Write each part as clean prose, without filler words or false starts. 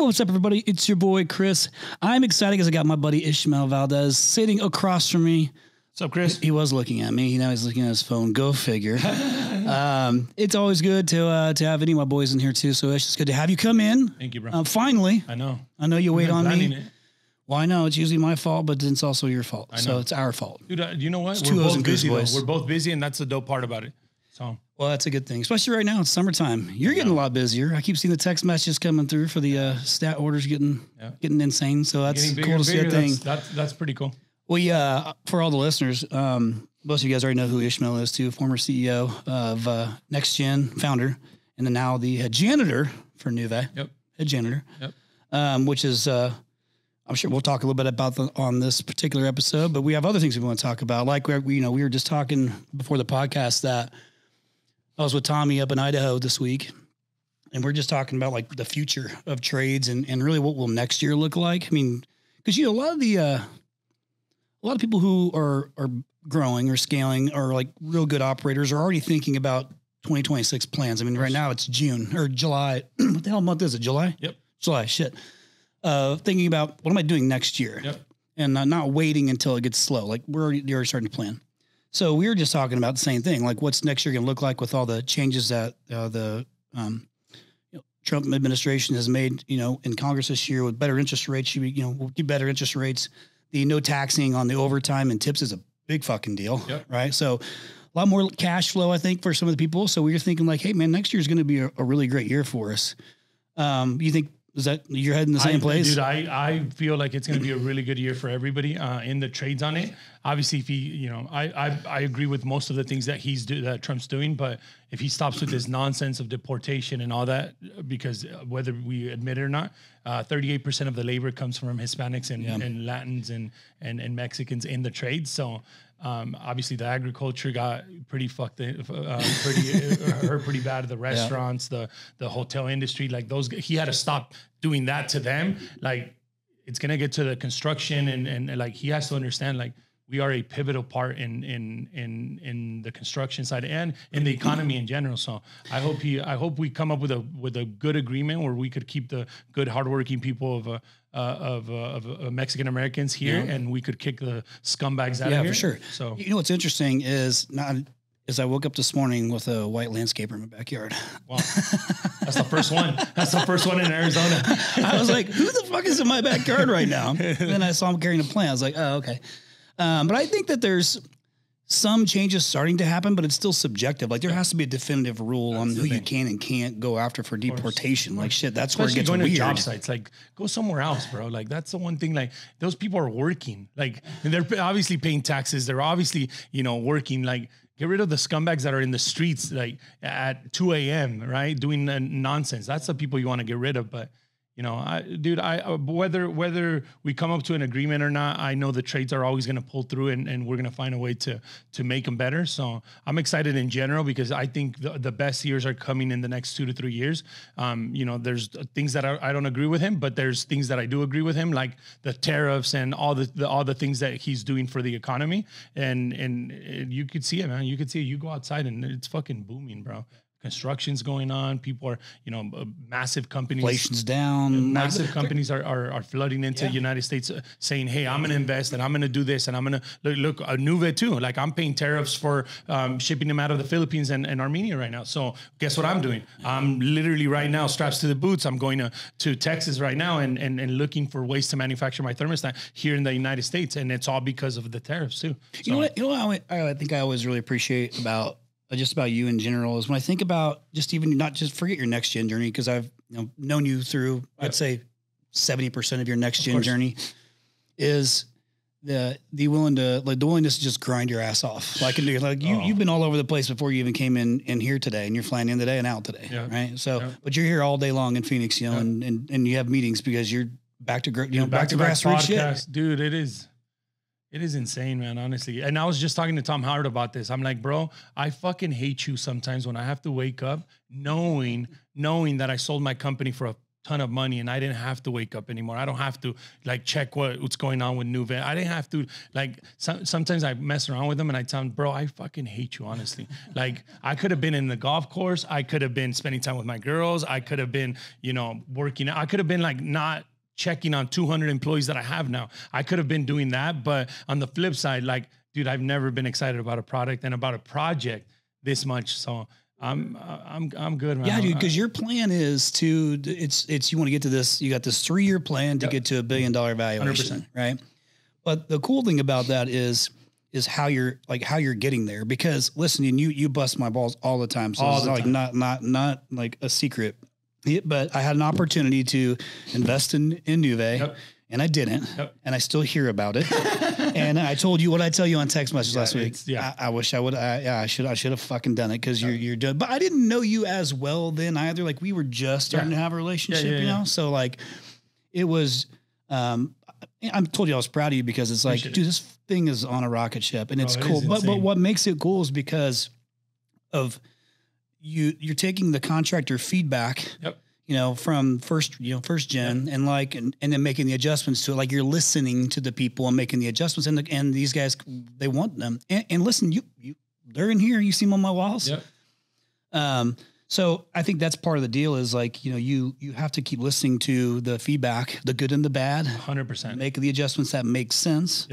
What's up, everybody? It's your boy, Chris. I'm excited because I got my buddy Ismael Valdez sitting across from me. What's up, Chris? He was looking at me. Now he's looking at his phone. Go figure. It's always good to have any of my boys in here, too. So it's just good to have you come in. Thank you, bro. Finally. I know. You wait on me. It. Well, I know. It's usually my fault, but it's also your fault. So it's our fault. Dude, you know what? We're both busy, boys. We're both busy, and that's the dope part about it. So, well, that's a good thing, especially right now. It's summertime. You're getting a lot busier. I keep seeing the text messages coming through for the stat orders getting insane. So that's cool to see that thing. That's pretty cool. Well, yeah, for all the listeners, most of you guys already know who Ishmael is too, former CEO of NexGen, founder, and then now the head janitor for Nuve. Yep. Head janitor. Yep. Which is, I'm sure we'll talk a little bit about on this particular episode, but we have other things we want to talk about. Like we were just talking before the podcast that I was with Tommy up in Idaho this week, and we're just talking about like the future of trades and really what will next year look like. I mean, because a lot of people who are growing or scaling or like real good operators are already thinking about 2026 plans. I mean, right now it's June or July. What the hell month is it? July? Yep. July. Shit. Thinking about what am I doing next year? Yep. And not waiting until it gets slow. Like you're already starting to plan. So we were just talking about the same thing. Like what's next year going to look like with all the changes that the Trump administration has made, in Congress this year with better interest rates. We'll get better interest rates. The no taxing on the overtime and tips is a big fucking deal, right? So a lot more cash flow, I think, for some of the people. So we were thinking like, hey, man, next year is going to be a really great year for us. You think, is that you're heading the same place? Dude, I feel like it's going to be a really good year for everybody in the trades on it. Obviously, if he, I agree with most of the things that Trump's doing, but if he stops with this nonsense of deportation and all that, because whether we admit it or not, 38% of the labor comes from Hispanics and Latins and Mexicans in the trades. So obviously the agriculture got pretty fucked, hurt pretty bad. The restaurants, the hotel industry, like he had to stop doing that to them. Like it's going to get to the construction and like, he has to understand, like, we are a pivotal part in the construction side and in the economy in general. So I hope we come up with a good agreement where we could keep the good hardworking people of Mexican Americans here, and we could kick the scumbags out of here. Yeah, for sure. So what's interesting is I woke up this morning with a white landscaper in my backyard. Wow. That's the first one. That's the first one in Arizona. I was like, who the fuck is in my backyard right now? And then I saw him carrying a plant. I was like, oh, okay. But I think that there's some changes starting to happen, but it's still subjective. Like there has to be a definitive rule on who you can and can't go after for deportation. Like shit, that's where it gets going weird. To job sites, like go somewhere else, bro. Like that's the one thing. Like those people are working. Like and they're obviously paying taxes. They're obviously working. Like get rid of the scumbags that are in the streets like at 2 a.m. right doing nonsense. That's the people you want to get rid of. But whether we come up to an agreement or not, I know the trades are always going to pull through and we're going to find a way to make them better. So I'm excited in general because I think the best years are coming in the next 2 to 3 years. There's things that I don't agree with him, but there's things that I do agree with him, like the tariffs and all the things that he's doing for the economy. And you could see it, man. You could see it. You go outside and it's fucking booming, bro. Construction's going on. People are, massive companies. Inflation's down. Massive companies are flooding into the United States saying, hey, I'm going to invest and I'm going to do this. And I'm going to look Nuve too. Like I'm paying tariffs for shipping them out of the Philippines and Armenia right now. So guess what I'm doing? I'm literally right now straps to the boots. I'm going to Texas right now and looking for ways to manufacture my thermostat here in the United States. And it's all because of the tariffs too. So, you know what I think I always really appreciate about you in general is when I think about not just forget your next gen journey, because I've known you through, I'd say 70% of your next gen journey is the willingness to just grind your ass off. You've been all over the place before you even came in here today, and you're flying in today and out today. Yeah. Right. So, but you're here all day long in Phoenix, and you have meetings because you're back to grassroots shit. Dude, it is. It is insane, man, honestly. And I was just talking to Tom Howard about this. I'm like, bro, I fucking hate you sometimes when I have to wake up knowing that I sold my company for a ton of money and I didn't have to wake up anymore. I don't have to like check what's going on with Nuve. I didn't have to like, sometimes I mess around with them and I tell them, bro, I fucking hate you, honestly. Like I could have been in the golf course. I could have been spending time with my girls. I could have been, you know, working out. I could have been like not checking on 200 employees that I have now. I could have been doing that. But on the flip side, like, dude, I've never been excited about a product and about a project this much. So I'm good, man. Yeah, dude, because your plan is to, it's you want to get to this, you got this 3-year plan to get to $1 billion valuation, 100%. Right? But the cool thing about that is how you're getting there, because listen, you bust my balls all the time. So it's like not like a secret, but I had an opportunity to invest in Nuve. And I didn't, and I still hear about it. And I told you what I tell you on text message last week. I wish I would. I should have fucking done it, because you're done. But I didn't know you as well then either. Like we were just starting to have a relationship, you know. So like, it was. I told you I was proud of you, because it's like, dude, this thing is on a rocket ship, and it's cool. But what makes it cool is because of you're taking the contractor feedback. You know, from first gen and like, and then making the adjustments to it. Like you're listening to the people and making the adjustments, and these guys, they want them. And listen, they're in here. You see them on my walls. So I think that's part of the deal is like, you know, you have to keep listening to the feedback, the good and the bad, 100%, make the adjustments that make sense.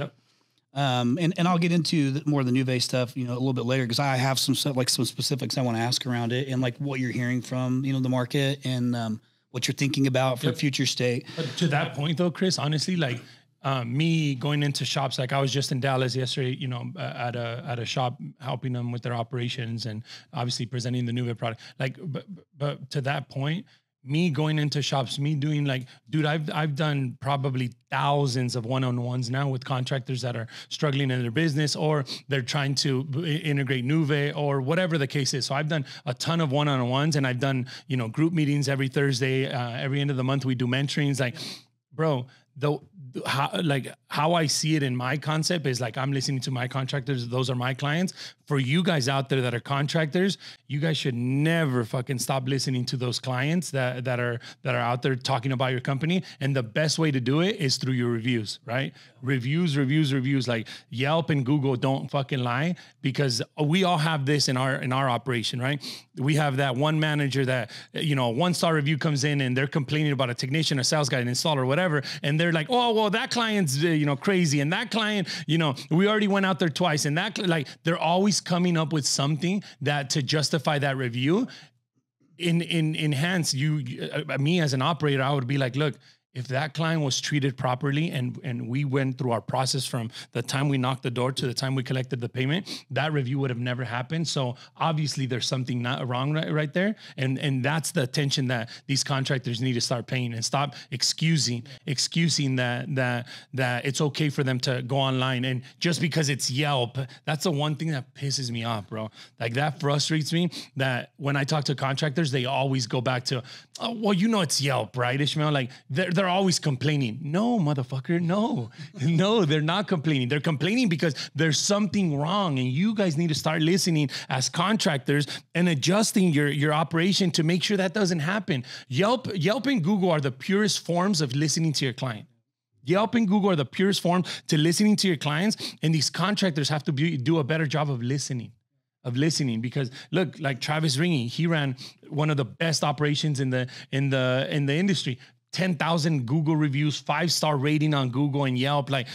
And I'll get into more of the Nuve stuff, you know, a little bit later, because I have some stuff, like some specifics I want to ask around it, and like what you're hearing from, you know, the market, and what you're thinking about for future state. But to that point though, Chris, honestly, like me going into shops, like I was just in Dallas yesterday, you know, at a shop, helping them with their operations and obviously presenting the Nuve product. Like, but to that point, me going into shops, me doing like, dude, I've done probably thousands of one-on-ones now with contractors that are struggling in their business, or they're trying to integrate Nuve, or whatever the case is. So I've done a ton of one-on-ones, and I've done, you know, group meetings every Thursday, every end of the month we do mentorings. Like, bro, how I see it in my concept is like, I'm listening to my contractors. Those are my clients. For you guys out there that are contractors, you guys should never fucking stop listening to those clients that are out there talking about your company. And the best way to do it is through your reviews, right? Reviews. Like Yelp and Google don't fucking lie, because we all have this in our operation, right? We have that one manager that, you know, a 1-star review comes in and they're complaining about a technician, a sales guy, an installer, whatever. And they're like, oh, well, that client's, you know, crazy. And that client, you know, we already went out there twice. And that, like, they're always coming up with something that to justify that review. Enhance me as an operator, I would be like, look, if that client was treated properly and we went through our process from the time we knocked the door to the time we collected the payment, that review would have never happened. So obviously there's something not wrong right there. And that's the attention that these contractors need to start paying, and stop excusing that it's okay for them to go online. And just because it's Yelp, that's the one thing that pisses me off, bro. Like that frustrates me, that when I talk to contractors, they always go back to, oh, well, you know, it's Yelp, right, Ishmael? Like they're always complaining. No, motherfucker, no, they're not complaining. They're complaining because there's something wrong, and you guys need to start listening as contractors and adjusting your operation to make sure that doesn't happen. Yelp and Google are the purest forms of listening to your client. Yelp and Google are the purest form to listening to your clients, and these contractors have to do a better job of listening. Because look, like Travis Ringy, he ran one of the best operations in the industry. 10,000 Google reviews, 5-star rating on Google and Yelp. Like,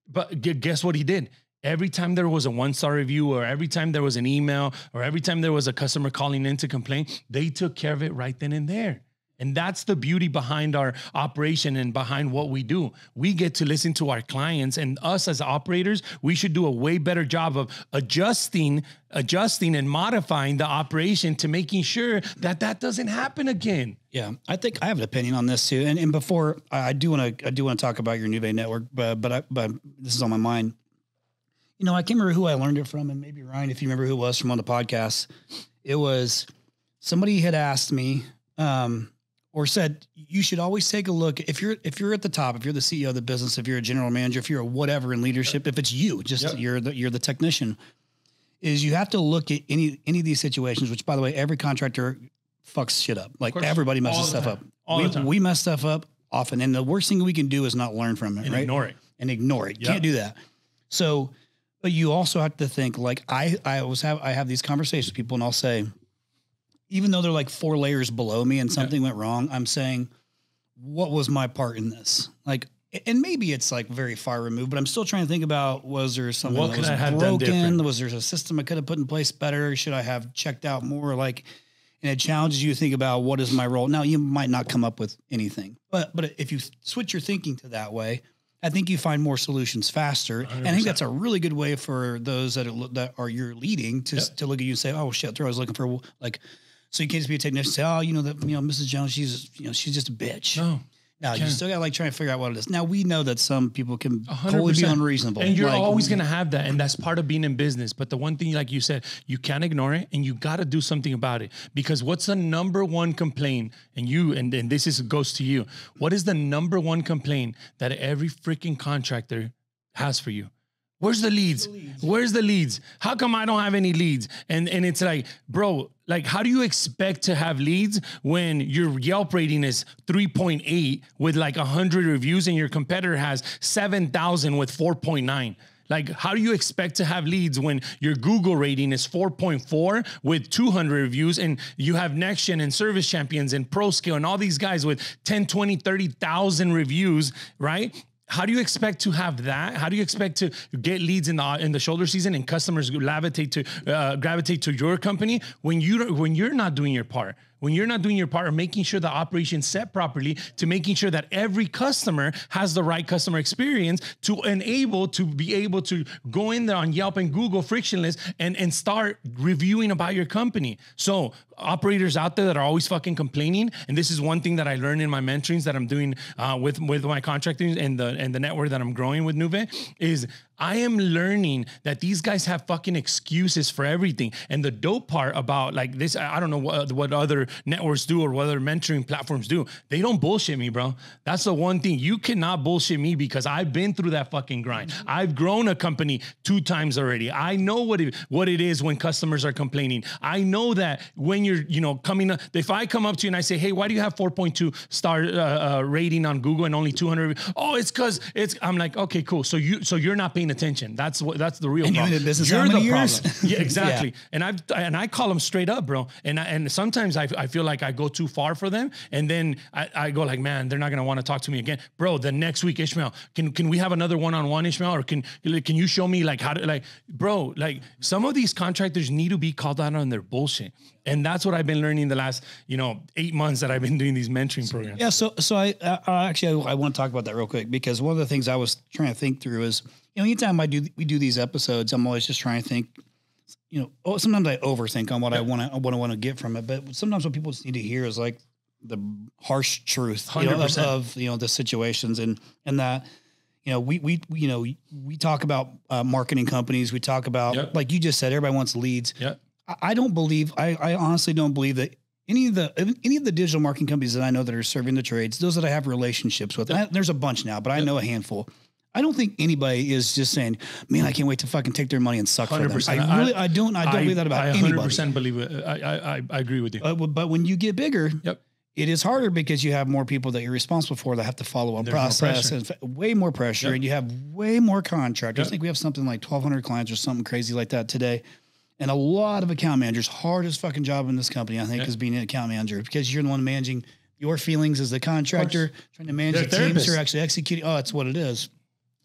but guess what he did? Every time there was a 1-star review, or every time there was an email, or every time there was a customer calling in to complain, they took care of it right then and there. And that's the beauty behind our operation and behind what we do. We get to listen to our clients, and us as operators, we should do a way better job of adjusting and modifying the operation to making sure that doesn't happen again. Yeah, I think I have an opinion on this too. And before I do want to talk about your Nuve network, but this is on my mind. You know, I can't remember who I learned it from, and maybe Ryan, if you remember who it was from on the podcast. It was somebody had asked me, or said, you should always take a look. If you're at the top, if you're the CEO of the business, if you're a general manager, if you're a whatever in leadership, if it's you, just you're the technician, is you have to look at any of these situations, which by the way, every contractor fucks shit up. Like everybody messes stuff up. All the time. We mess stuff up often. And the worst thing we can do is not learn from it, And right? ignore it. And ignore it. Can't do that. So, but you also have to think like I have these conversations with people and I'll say, even though they're like 4 layers below me and something went wrong, I'm saying, what was my part in this? Like, and maybe it's like very far removed, but I'm still trying to think about, was there something that was broken? Was there a system I could have put in place better? Should I have checked out more? Like, and it challenges you to think about what is my role. Now you might not come up with anything, but if you switch your thinking to that way, I think you find more solutions faster. 100%. And I think that's a really good way for those that are you're leading to look at you and say, oh shit, I was looking for like, so you can't just be a technician and say, oh, Mrs. Jones, she's just a bitch. No. Now you still got to like try and figure out what it is. Now we know that some people can totally be unreasonable, and you're always going to have that, and that's part of being in business. But the one thing, like you said, you can't ignore it, and you got to do something about it. Because what's the number one complaint? And this goes to you. What is the number one complaint that every freaking contractor has for you? Where's the leads? Where's the leads? How come I don't have any leads? And it's like, bro, like, how do you expect to have leads when your Yelp rating is 3.8 with like 100 reviews and your competitor has 7,000 with 4.9? Like, how do you expect to have leads when your Google rating is 4.4 with 200 reviews and you have NexGen and Service Champions and ProScale and all these guys with 10, 20, 30,000 reviews, right? How do you expect to have that? How do you expect to get leads in the shoulder season and customers gravitate to your company when you're not doing your part? When you're not doing your part of making sure the operation's set properly, to making sure that every customer has the right customer experience to be able to go in there on Yelp and Google frictionless and start reviewing about your company. So operators out there that are always fucking complaining, and this is one thing that I learned in my mentorings that I'm doing with my contractors and the network that I'm growing with Nuve, is I am learning that these guys have fucking excuses for everything. And the dope part about like this, I don't know what other networks do or what other mentoring platforms do. They don't bullshit me, bro. That's the one thing. You cannot bullshit me because I've been through that fucking grind. I've grown a company 2 times already. I know what it is when customers are complaining. I know that when you're, coming up, if I come up to you and I say, hey, why do you have 4.2 star rating on Google and only 200? Oh, it's because I'm like, okay, cool. So you're not paying attention. That's the real problem. You're in business how many years? Yeah, exactly. Yeah. And I call them straight up, bro. And sometimes I feel like I go too far for them. And then I go like, man, they're not going to want to talk to me again. Bro, the next week, Ishmael, can we have another one-on-one, Ishmael? Or can you show me like how to, like, bro, like some of these contractors need to be called out on their bullshit. And that's what I've been learning the last, 8 months that I've been doing these mentoring programs. Yeah. So I want to talk about that real quick, because one of the things I was trying to think through is, anytime we do these episodes, I'm always just trying to think, sometimes I overthink on what I want to get from it. But sometimes what people just need to hear is like the harsh truth of the situations and that, we talk about marketing companies. We talk about, like you just said, everybody wants leads. Yep. I honestly don't believe that any of the digital marketing companies that I know that are serving the trades, those that I have relationships with, there's a bunch now, but I know a handful. I don't think anybody is just saying, man, I can't wait to fucking take their money and suck 100%. For them. I don't believe that about anybody. I 100% believe it. I agree with you. But when you get bigger, it is harder because you have more people that you're responsible for that have to follow a process and way more pressure, and you have way more contractors. I think we have something like 1,200 clients or something crazy like that today. And a lot of account managers, hardest fucking job in this company, I think, is being an account manager, because you're the one managing your feelings as the contractor, trying to manage the teams who are actually executing. Oh, that's what it is.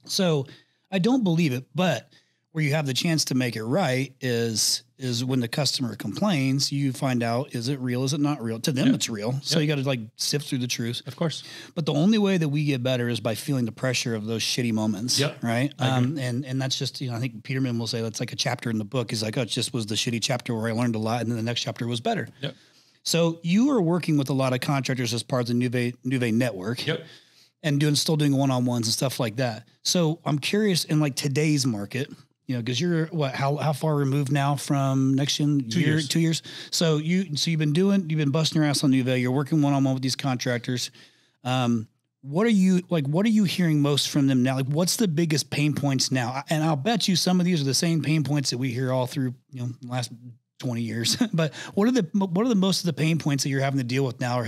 So I don't believe it, but where you have the chance to make it right is when the customer complains, you find out, is it real? Is it not real? To them, it's real. So you got to like sift through the truth. Of course. But the only way that we get better is by feeling the pressure of those shitty moments. Right. And that's just, I think Peterman will say that's like a chapter in the book. He's like, oh, it just was the shitty chapter where I learned a lot. And then the next chapter was better. Yep. So you are working with a lot of contractors as part of the Nuve network. Yep. And still doing one-on-ones and stuff like that. So I'm curious, in like today's market, because you're how far removed now from NexGen? 2 years. 2 years. So you've been busting your ass on Nuve. You're working one-on-one with these contractors. What are you hearing most from them now? Like, what's the biggest pain points now? And I'll bet you some of these are the same pain points that we hear all through, the last 20 years. But what are the most of the pain points that you're having to deal with now, or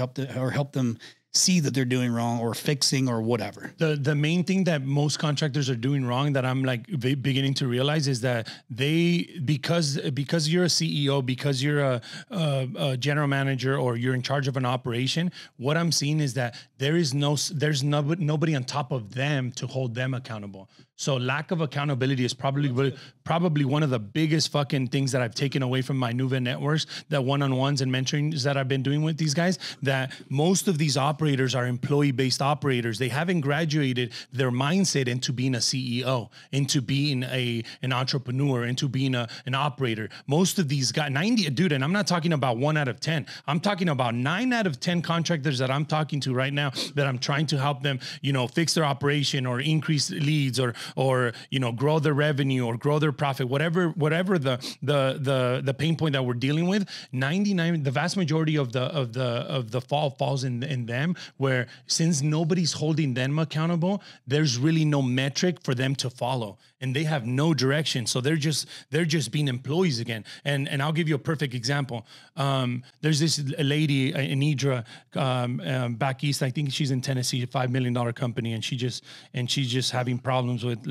help them see that they're doing wrong or fixing or whatever? The main thing that most contractors are doing wrong that I'm like beginning to realize is that because you're a CEO, because you're a general manager, or you're in charge of an operation, what I'm seeing is that there's nobody on top of them to hold them accountable. So lack of accountability is probably one of the biggest fucking things that I've taken away from my Nuve networks, that one-on-ones and mentorings that I've been doing with these guys, that most of these operators are employee-based operators. They haven't graduated their mindset into being a CEO, into being an entrepreneur, into being an operator. Most of these guys, and I'm not talking about 1 out of 10. I'm talking about 9 out of 10 contractors that I'm talking to right now, that I'm trying to help them, fix their operation, or increase leads, or grow their revenue, or grow their profit, whatever the pain point that we're dealing with. 99, the vast majority of the fault falls in them, where since nobody's holding them accountable, there's really no metric for them to follow, and they have no direction. So they're just being employees again. And I'll give you a perfect example. There's this lady, Anidra, back east. I think she's in Tennessee, a $5 million company, and she's just having problems with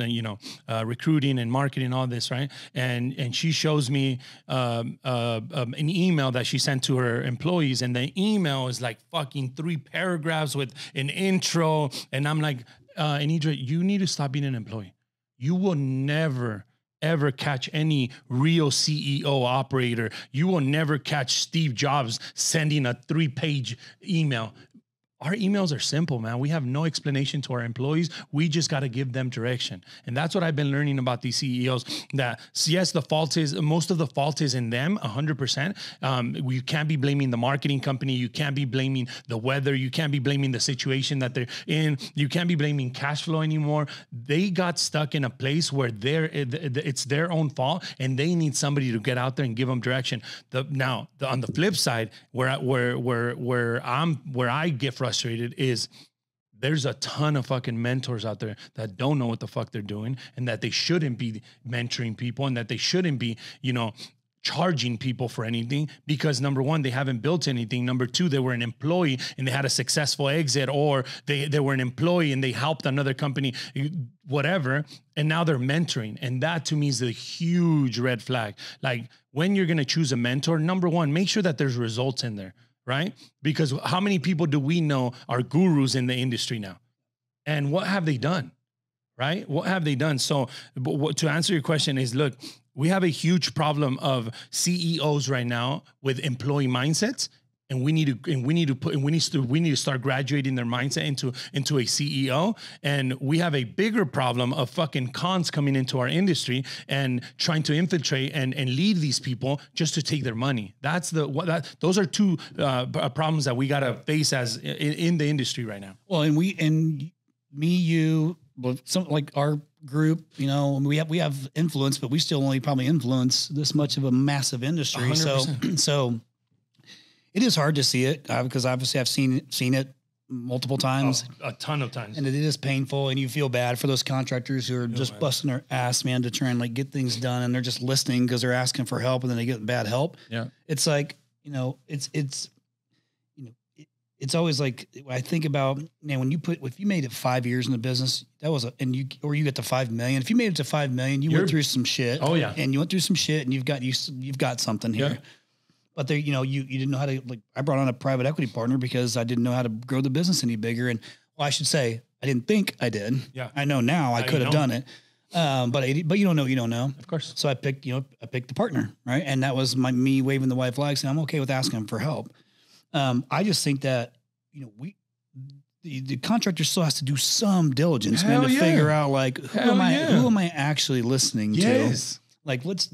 recruiting and marketing, all this, right? And she shows me an email that she sent to her employees, and the email is like fucking 3 paragraphs with an intro, and I'm like, Anidra, you need to stop being an employee. You will never ever catch any real CEO operator. You will never catch Steve Jobs sending a 3-page email. Our emails are simple, man. We have no explanation to our employees. We just got to give them direction. And that's what I've been learning about these CEOs, that yes, most of the fault is in them, 100%. You can't be blaming the marketing company. You can't be blaming the weather. You can't be blaming the situation that they're in. You can't be blaming cash flow anymore. They got stuck in a place where it's their own fault, and they need somebody to get out there and give them direction. On the flip side, where I get frustrated is there's a ton of fucking mentors out there that don't know what the fuck they're doing, and that they shouldn't be mentoring people, and that they shouldn't be, charging people for anything, because number one, they haven't built anything. Number two, they were an employee and they had a successful exit, or they were an employee and they helped another company, whatever. And now they're mentoring. And that to me is a huge red flag. Like, when you're going to choose a mentor, number one, make sure that there's results in there. Right? Because how many people do we know are gurus in the industry now? And what have they done? Right? What have they done? So to answer your question is, look, we have a huge problem of CEOs right now with employee mindsets. And we need to start graduating their mindset into a CEO. And we have a bigger problem of fucking cons coming into our industry and trying to infiltrate and lead these people just to take their money. Those are two problems that we got to face as in the industry right now. Well, some like our group, we have influence, but we still only probably influence this much of a massive industry. 100%. So it is hard to see it, because obviously I've seen it multiple times. A ton of times. And it is painful, and you feel bad for those contractors who are just busting their ass, man, to try and like get things done, and they're just listening because they're asking for help, and then they get bad help. Yeah. It's like, it's always like, I think about, man, if you made it 5 years in the business, or you get to 5 million. If you made it to 5 million, you went through some shit. Oh yeah. And you went through some shit, and you've got something here. Yeah. But there, you didn't know how to, like, I brought on a private equity partner because I didn't know how to grow the business any bigger. And I should say, I didn't think I did. Yeah. I know now I could have done it. But you don't know, you don't know. Of course. So I picked the partner, right? And that was me waving the white flag, saying I'm okay with asking him for help. I just think that, the contractor still has to do some diligence, man, to figure out, like, who am I actually listening to? Like, let's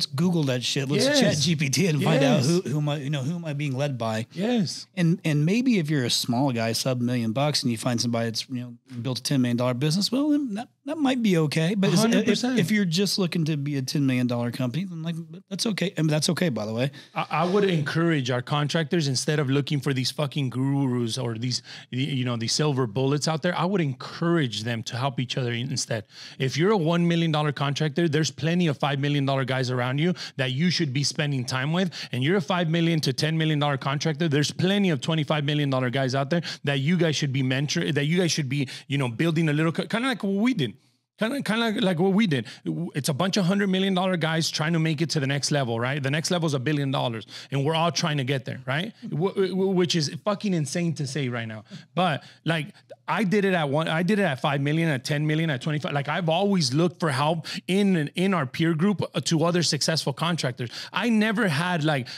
Google that shit. Let's chat GPT and find out who am I being led by? Yes. And maybe if you're a small guy, sub $1 million, and you find somebody that's, built a $10 million business, well, then That might be okay, but if 100%. you're just looking to be a $10 million company, then like that's okay. I mean, that's okay, by the way. I would encourage our contractors, instead of looking for these fucking gurus or these, these silver bullets out there, I would encourage them to help each other instead. If you're a $1 million contractor, there's plenty of $5 million guys around you that you should be spending time with. And you're a $5 million to $10 million contractor, there's plenty of $25 million guys out there that you guys should be mentoring, that you guys should be, building a little, kind of like what we did. Kind of like what we did. It's a bunch of $100 million guys trying to make it to the next level, right? The next level is $1 billion, and we're all trying to get there, right? Which is fucking insane to say right now. But like, I did it at 5 million, at 10 million, at 25. Like, I've always looked for help in our peer group to other successful contractors. I never had, like,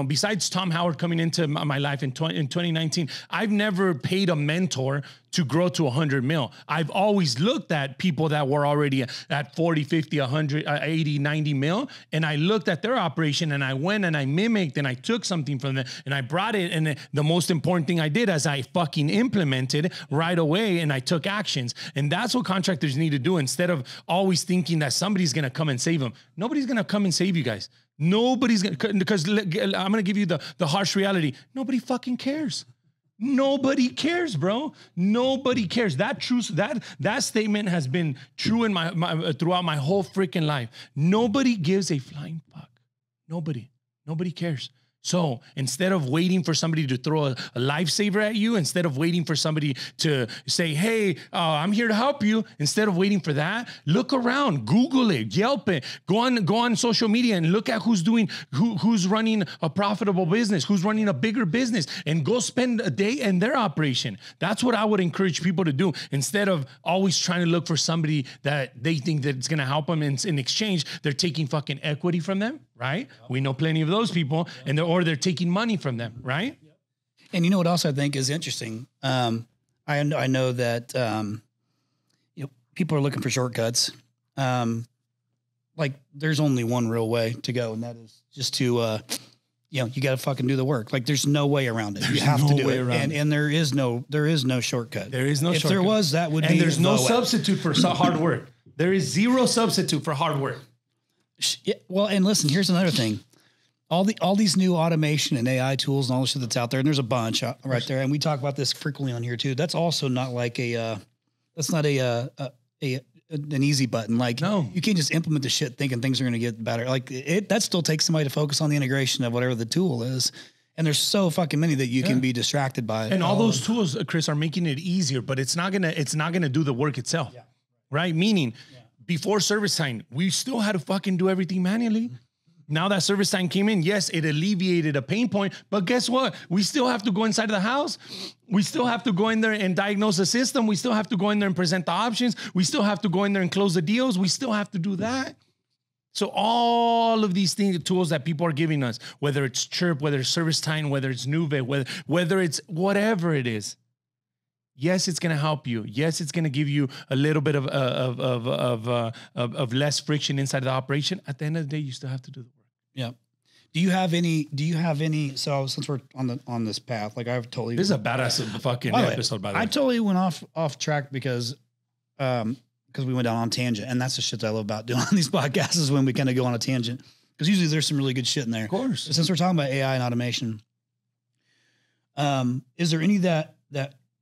besides Tom Howard coming into my life in 2019, I've never paid a mentor to grow to 100 mil. I've always looked at people that were already at 40, 50, 100, 80, 90 mil. And I looked at their operation, and I went and I mimicked and I took something from them and I brought it. And the most important thing I did is I fucking implemented right away, and I took actions. And that's what contractors need to do, instead of always thinking that somebody's going to come and save them. Nobody's going to come and save you guys. Nobody's going to, because I'm going to give you the harsh reality. Nobody fucking cares. Nobody cares, bro. Nobody cares. That statement has been true in my throughout my whole freaking life. Nobody gives a flying fuck. Nobody cares. So instead of waiting for somebody to throw a lifesaver at you, instead of waiting for somebody to say, hey, I'm here to help you, instead of waiting for that, look around, Google it, Yelp it, go on social media and look at who's running a profitable business, who's running a bigger business, and go spend a day in their operation. That's what I would encourage people to do, instead of always trying to look for somebody that they think that it's going to help them. In exchange, they're taking fucking equity from them. Right? Yep. We know plenty of those people, and they're taking money from them, right? Yep. And you know what else I think is interesting? I know that people are looking for shortcuts. Like, there's only one real way to go, and that is just to you got to fucking do the work. Like, there's no way around it. You have to do it, and there is no shortcut. There is no shortcut. If there was, that would be. And there's no substitute for hard work. There is zero substitute for hard work. Yeah, well, and listen, here's another thing. All these new automation and AI tools and all the shit that's out there, and there's a bunch right there, and we talk about this frequently on here too. That's also not like an easy button. Like, no, you can't just implement the shit thinking things are going to get better. Like, that still takes somebody to focus on the integration of whatever the tool is. And there's so fucking many that you can be distracted by. And all those tools, Chris, are making it easier, but it's not gonna do the work itself, right? Meaning. Before service time, we still had to fucking do everything manually. Now that service time came in, yes, it alleviated a pain point, but guess what? We still have to go inside of the house. We still have to go in there and diagnose the system. We still have to go in there and present the options. We still have to go in there and close the deals. We still have to do that. So all of these things, tools that people are giving us, whether it's Chirp, whether it's service time, whether it's Nuve, whether it's whatever it is, yes, it's going to help you. Yes, it's going to give you a little bit of less friction inside of the operation. At the end of the day, you still have to do the work. Yeah. Do you have any? So since we're on this path, like, I've totally. This is a badass fucking episode, by the way. I totally went off track because we went down on tangent, and that's the shit that I love about doing on these podcasts, is when we kind of go on a tangent, because usually there's some really good shit in there. Of course. Since we're talking about AI and automation, is there any that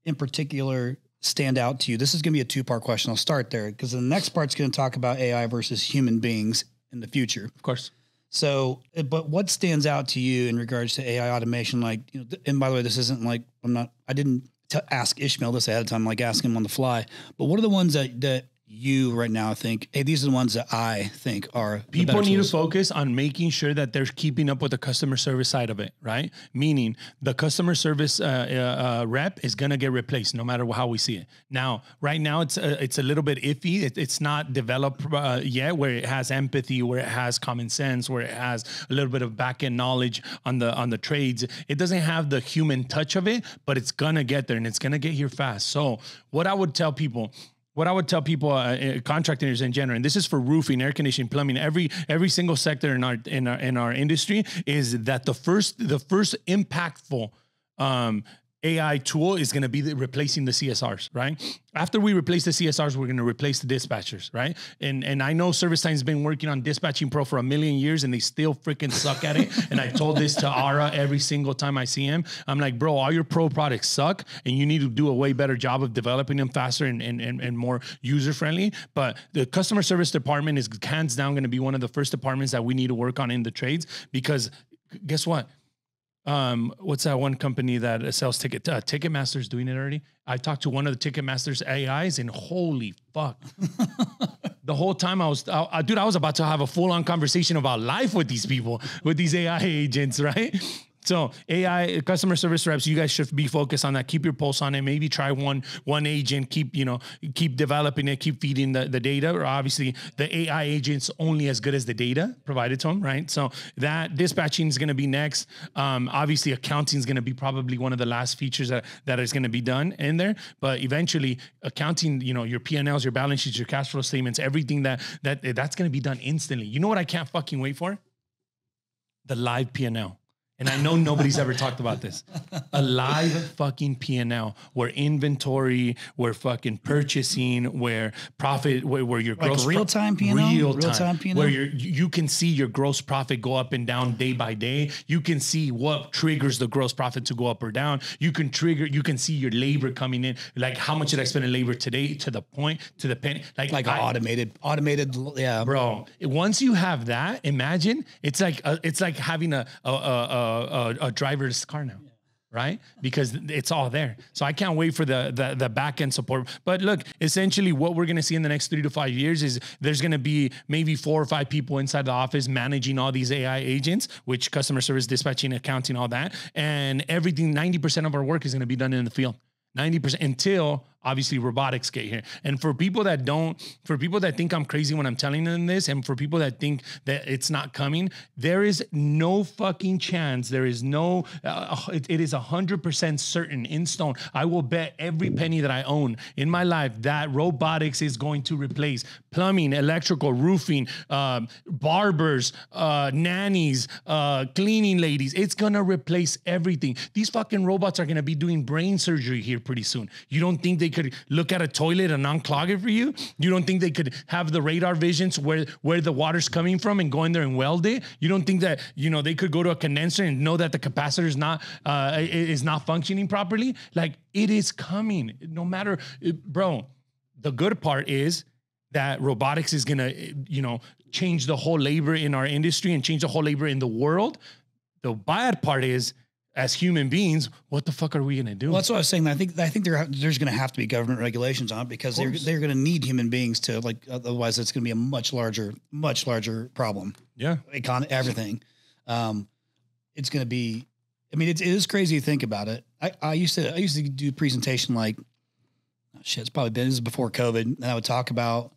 in particular stand out to you? This is going to be a 2-part question. I'll start there, because the next part's going to talk about AI versus human beings in the future. Of course. So, but what stands out to you in regards to AI automation? Like, and by the way, this isn't like, I didn't ask Ishmael this ahead of time, like asking him on the fly, but what are the ones that you right now think, hey, these are the ones that I think are people need to focus on making sure that they're keeping up with the customer service side of it, right? Meaning the customer service rep is going to get replaced no matter how we see it. Now, right now, it's a little bit iffy. It's not developed yet, where it has empathy, where it has common sense, where it has a little bit of back-end knowledge on the trades. It doesn't have the human touch of it, but it's going to get there, and it's going to get here fast. So what I would tell people, contractors in general, and this is for roofing, air conditioning, plumbing, every single sector in our industry, is that the first impactful AI tool is going to be replacing the CSRs, right? After we replace the CSRs, we're going to replace the dispatchers, right? And I know ServiceTime's been working on Dispatching Pro for 1,000,000 years, and they still freaking suck at it. And I told this to Ara every single time I see him. I'm like, bro, all your pro products suck, and you need to do a way better job of developing them faster and more user-friendly. But the customer service department is hands down going to be one of the first departments that we need to work on in the trades, because guess what? What's that one company that sells Ticketmaster's doing it already? I talked to one of the Ticketmaster's AIs, and holy fuck. The whole time I was about to have a full-on conversation about life with these people, with these AI agents, right? So AI customer service reps, you guys should be focused on that. Keep your pulse on it. Maybe try one agent. Keep developing it. Keep feeding the data. Or obviously, the AI agent's only as good as the data provided to them, right? So that dispatching is going to be next. Obviously, accounting is going to be probably one of the last features that is going to be done in there. But eventually, accounting, your P&Ls, your balance sheets, your cash flow statements, everything that's going to be done instantly. You know what I can't fucking wait for? The live P&L. And I know nobody's ever talked about this. A live fucking P&L where inventory, where fucking purchasing, where profit, where your like gross real-time P&L? Real-time P&L? Where you can see your gross profit go up and down day by day. You can see what triggers the gross profit to go up or down. You can see your labor coming in. Like, how much did I spend in labor today, to the point, to the penny? Like automated, yeah. Bro, once you have that, imagine it's like having a driverless car now, right? Because it's all there. So I can't wait for the back end support. But look, essentially what we're going to see in the next 3 to 5 years is there's going to be maybe 4 or 5 people inside the office managing all these AI agents, which customer service, dispatching, accounting, all that. And everything, 90% of our work is going to be done in the field. 90% until obviously robotics get here. And for people that think I'm crazy when I'm telling them this, and for people that think that it's not coming, there is no fucking chance. There is no, it is 100% certain in stone. I will bet every penny that I own in my life that robotics is going to replace plumbing, electrical, roofing, barbers, nannies, cleaning ladies. It's going to replace everything. These fucking robots are going to be doing brain surgery here pretty soon. You don't think they could look at a toilet and unclog it for you? You don't think they could have the radar visions where the water's coming from and go in there and weld it? You don't think that, they could go to a condenser and know that the capacitor is not functioning properly? Like, it is coming. No matter, bro, the good part is that robotics is going to, change the whole labor in our industry and change the whole labor in the world. The bad part is, as human beings, what the fuck are we going to do? Well, that's what I was saying. I think there's going to have to be government regulations on it, because they're going to need human beings to, like, otherwise it's going to be a much larger problem. Yeah. Everything. It's going to be, I mean, it is crazy to think about it. I used to do a presentation like, it's probably been, this is before COVID. And I would talk about,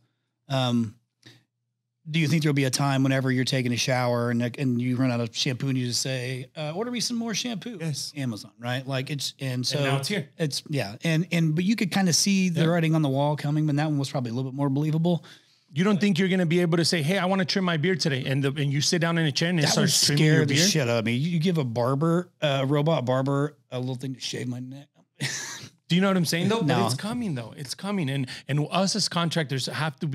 do you think there'll be a time whenever you're taking a shower and you run out of shampoo and you just say, order me some more shampoo? Yes. Amazon, right? Like and now it's here. But you could kind of see the writing on the wall coming, but that one was probably a little bit more believable. You don't think you're going to be able to say, hey, I want to trim my beard today. And you sit down in a chair and it starts trimming your beard? That would scare the shit out of me. You give a robot barber, a little thing to shave my neck. Do you know what I'm saying though? No. But it's coming though. It's coming. And us as contractors have to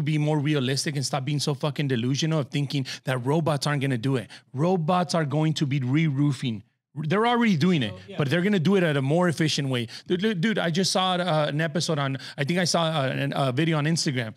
be more realistic and stop being so fucking delusional of thinking that robots aren't going to do it. Robots are going to be re-roofing. They're already doing it, but they're going to do it at a more efficient way. Dude, I just saw an episode I think I saw a video on Instagram.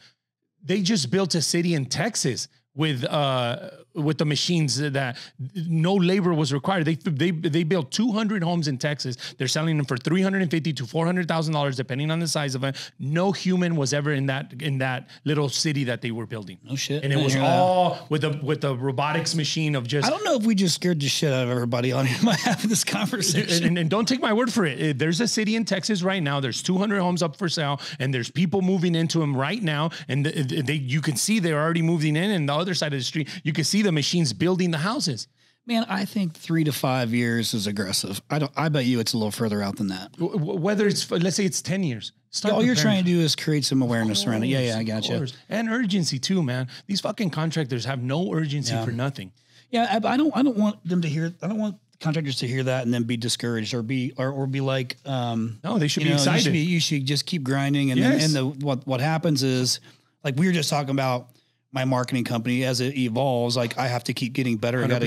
They just built a city in Texas with the machines that no labor was required. They built 200 homes in Texas. They're selling them for $350,000 to $400,000 depending on the size of it. No human was ever in that little city that they were building. No shit. And it was all with the robotics machine of just. I don't know if we just scared the shit out of everybody on here by having this conversation. And don't take my word for it. There's a city in Texas right now. There's 200 homes up for sale, and there's people moving into them right now. And you can see they're already moving in. And the other side of the street, you can see the machines building the houses. Man, I think 3 to 5 years is aggressive. I bet you it's a little further out than that. Whether it's, let's say it's 10 years. All you're trying to do is create some awareness around it. Yeah, I got you. And urgency too, man. These fucking contractors have no urgency for nothing. Yeah, I don't want them to hear. I don't want contractors to hear that and then be discouraged or be like, no, they should be excited. You should just keep grinding. And then, what happens is, like we were just talking about my marketing company as it evolves, like I have to keep getting better. I got to,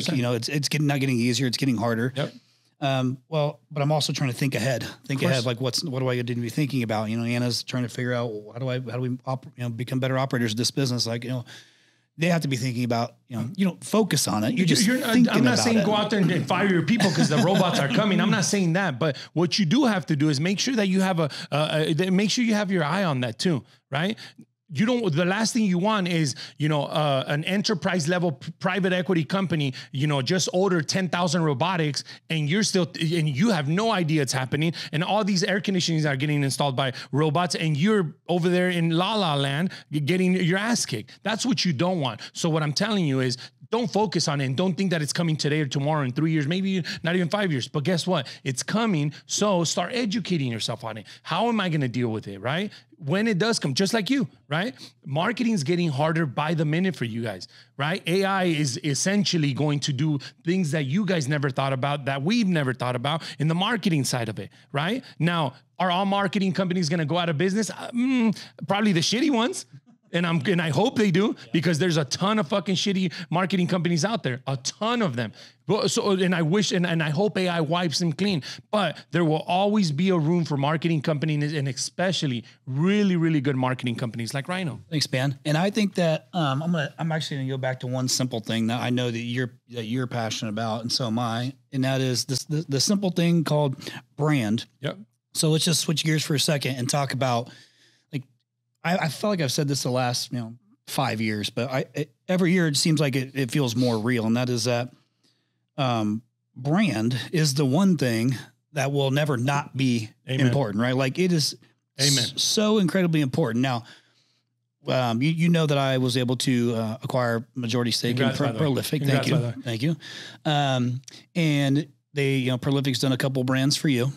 it's not getting easier. It's getting harder. Yep. But I'm also trying to think ahead, like what do I need to be thinking about? Anna's trying to figure out how do we become better operators of this business? Like, they have to be thinking about, you don't focus on it. You're just thinking I'm not about saying it. go out there and fire your people because the robots are coming. I'm not saying that, but what you do have to do is make sure that you have make sure you have your eye on that too, right? The last thing you want is, an enterprise level private equity company, just order 10,000 robotics and you have no idea it's happening. And all these air conditionings are getting installed by robots and you're over there in La La Land getting your ass kicked. That's what you don't want. So what I'm telling you is, don't focus on it and don't think that it's coming today or tomorrow in 3 years, maybe not even 5 years. But guess what? It's coming. So start educating yourself on it. How am I going to deal with it, right? When it does come, just like you, right? Marketing is getting harder by the minute for you guys, right? AI is essentially going to do things that you guys never thought about, that we've never thought about in the marketing side of it, right? Now, are all marketing companies going to go out of business? Probably the shitty ones. And I hope they do, because there's a ton of fucking shitty marketing companies out there, a ton of them. So, and I wish, and I hope AI wipes them clean, but there will always be a room for marketing companies, and especially really, really good marketing companies like Rhino. Thanks, man. And I think that I'm actually gonna go back to one simple thing that I know that you're passionate about, and so am I, and that is the simple thing called brand. Yep. So let's just switch gears for a second and talk about. I feel like I've said this the last 5 years, but every year it seems like it feels more real, and that is that brand is the one thing that will never not be important, right? Like it is so incredibly important. Now, you know that I was able to acquire majority stake in Prolific. Thank you. And they, Prolific's done a couple brands for you.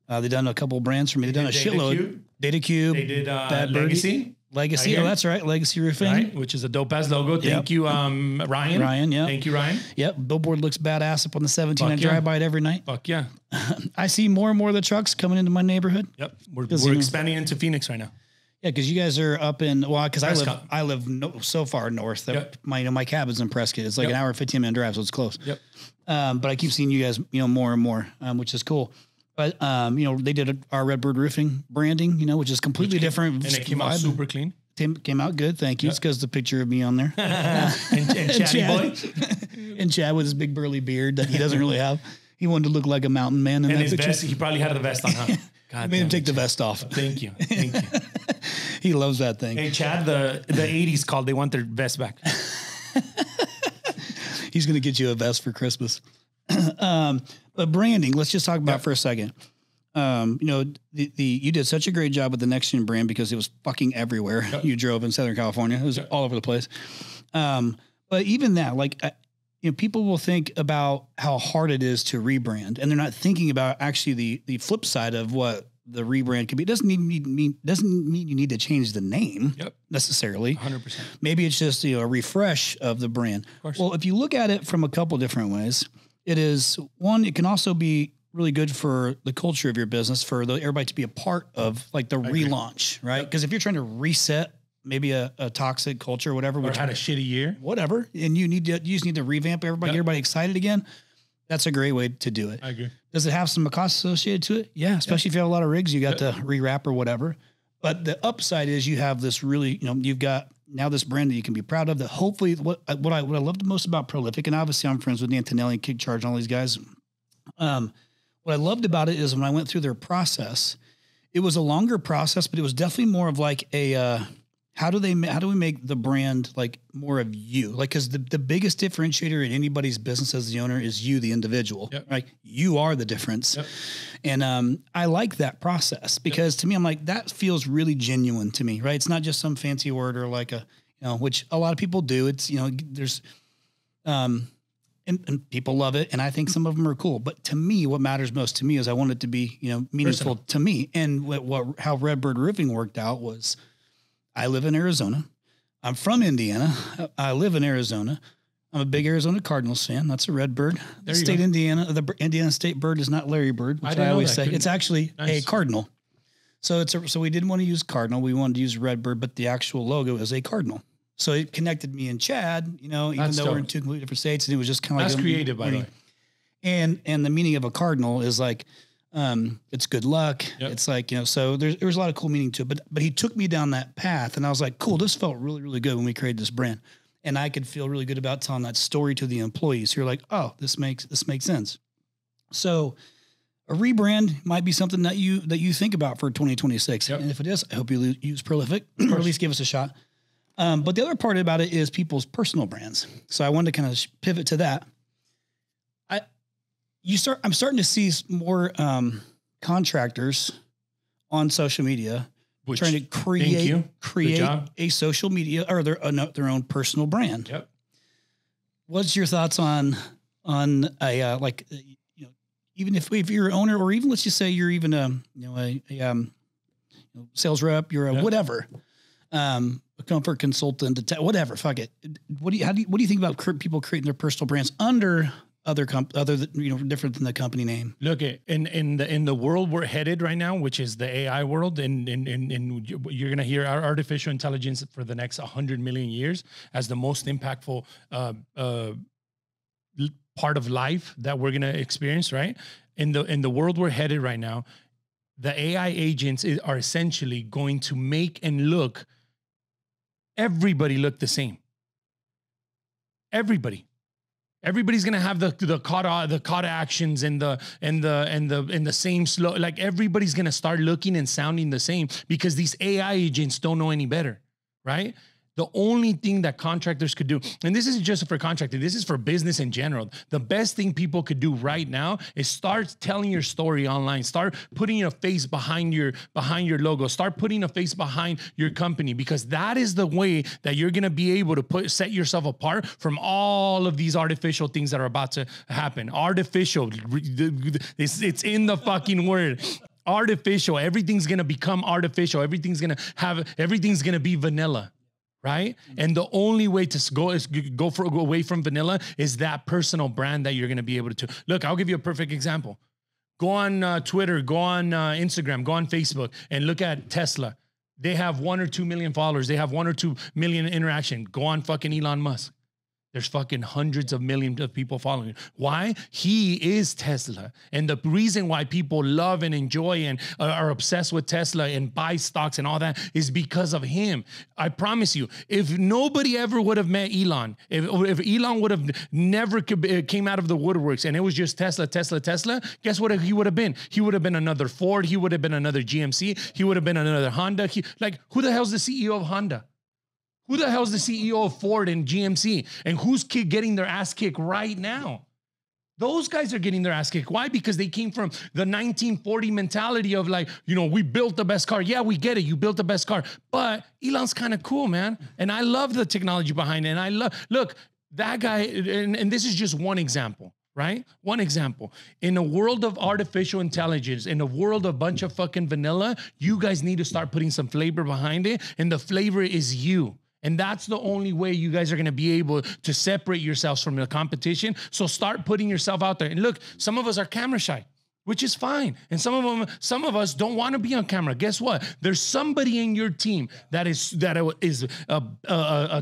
They've done a couple brands for me. They've done a shitload. DataCube. They did Legacy. Legacy. Oh, that's right. Legacy Roofing. Right, which is a dope ass logo. Thank you, Ryan. Ryan, yeah. Thank you, Ryan. Yep. Billboard looks badass up on the 17. I drive by it every night. Fuck yeah. I see more and more of the trucks coming into my neighborhood. Yep. We're expanding into Phoenix right now. Yeah, because you guys are up in, because I live so far north that my cabin's in Prescott. It's like an hour and 15 minute drive, so it's close. Yep. But I keep seeing you guys, more and more, which is cool. But, they did our Redbird Roofing branding, which is completely different. And it came out super clean. Came out good. Thank you. It's because the picture of me on there. and Chatty Boy. And Chad with his big burly beard that he doesn't really have. He wanted to look like a mountain man. And his vest, he probably had the vest on, huh? God, made him take the vest off. Thank you. Thank you. He loves that thing. Hey, Chad, the 80s called. They want their vest back. He's going to get you a vest for Christmas. But branding, let's just talk about for a second. You did such a great job with the NexGen brand because it was fucking everywhere. You drove in Southern California. It was all over the place. But even that, people will think about how hard it is to rebrand, and they're not thinking about actually the flip side of what the rebrand could be. It doesn't mean you need to change the name necessarily. 100%. Maybe it's just a refresh of the brand. Of course. Well, if you look at it from a couple different ways, it is one. It can also be really good for the culture of your business, for everybody to be a part of the relaunch, right? Because if you're trying to reset maybe a toxic culture or whatever, or had a shitty year, whatever, and you just need to revamp everybody, get everybody excited again. That's a great way to do it. I agree. Does it have some costs associated to it? Yeah, especially if you have a lot of rigs, you got to rewrap or whatever. But the upside is you have this really, you've got now this brand that you can be proud of. That hopefully, what I loved the most about Prolific, and obviously I'm friends with Antonelli and Kick Charge and all these guys. What I loved about it is when I went through their process, it was a longer process, but it was definitely more of how do we make the brand more of you? Because the biggest differentiator in anybody's business as the owner is you, the individual. Right? You are the difference. And I like that process because to me, I'm like, that feels really genuine to me, right? It's not just some fancy word or which a lot of people do. It's, there's, and people love it. And I think some of them are cool, but to me, what matters most to me is I want it to be, meaningful to me. And how Redbird Roofing worked out was, I live in Arizona. I'm from Indiana. I live in Arizona. I'm a big Arizona Cardinals fan. That's a red bird. There The Indiana State bird is not Larry Bird, which I always say. It's actually a cardinal. So so we didn't want to use cardinal. We wanted to use red bird, but the actual logo is a cardinal. So it connected me and Chad, you know, even though we're in two completely different states, and it was just kind of like that's creative, by the way. And the meaning of a cardinal is like, it's good luck. Yep. It's like, you know, so there was a lot of cool meaning to it, but he took me down that path, and I was like, cool, this felt really, really good when we created this brand. And I could feel really good about telling that story to the employees. You're like, oh, this makes sense. So a rebrand might be something that you think about for 2026. Yep. And if it is, I hope you use Prolific or at least give us a shot. But the other part about it is people's personal brands. So I wanted to kind of pivot to that. I'm starting to see more contractors on social media trying to create a social media or their own personal brand. Yep. What's your thoughts on a like, you know, even if you're an owner, or even let's just say you're even a sales rep, you're a whatever, a comfort consultant, whatever, fuck it. What do you think about people creating their personal brands under other different than the company name? Look, in the world we're headed right now, which is the AI world, and you're going to hear our artificial intelligence for the next 100 million years as the most impactful part of life that we're going to experience, right? In the world we're headed right now, the AI agents are essentially going to make and look everybody look the same. Everybody's gonna have the call to actions and the same slow. Like everybody's gonna start looking and sounding the same because these AI agents don't know any better, right? The only thing that contractors could do, and this isn't just for contracting, this is for business in general. The best thing people could do right now is start telling your story online. Start putting a face behind your logo. Start putting a face behind your company, because that is the way that you're gonna be able to set yourself apart from all of these artificial things that are about to happen. Artificial, it's in the fucking word. Artificial. Everything's gonna become artificial. Everything's gonna be vanilla. Right? And the only way to go away from vanilla is that personal brand that you're going to be able to. Look, I'll give you a perfect example. Go on Twitter, go on Instagram, go on Facebook, and look at Tesla. They have 1 or 2 million followers. They have 1 or 2 million interaction. Go on fucking Elon Musk. There's fucking hundreds of millions of people following. Why? He is Tesla. And the reason why people love and enjoy and are obsessed with Tesla and buy stocks and all that is because of him. I promise you, if nobody ever would have met Elon, if Elon would have never came out of the woodworks and it was just Tesla, guess what he would have been? He would have been another Ford. He would have been another GMC. He would have been another Honda. Who the hell's the CEO of Honda? Who the hell's the CEO of Ford and GMC? And who's getting their ass kicked right now? Those guys are getting their ass kicked. Why? Because they came from the 1940 mentality of like, you know, we built the best car. Yeah, we get it. You built the best car. But Elon's kind of cool, man. And I love the technology behind it. And look, that guy, and this is just one example, right? One example. In a world of artificial intelligence, in a world of bunch of fucking vanilla, you guys need to start putting some flavor behind it. And the flavor is you. And that's the only way you guys are going to be able to separate yourselves from the competition. So start putting yourself out there. And look, some of us are camera shy, which is fine. And some of us don't want to be on camera. Guess what? There's somebody in your team that is a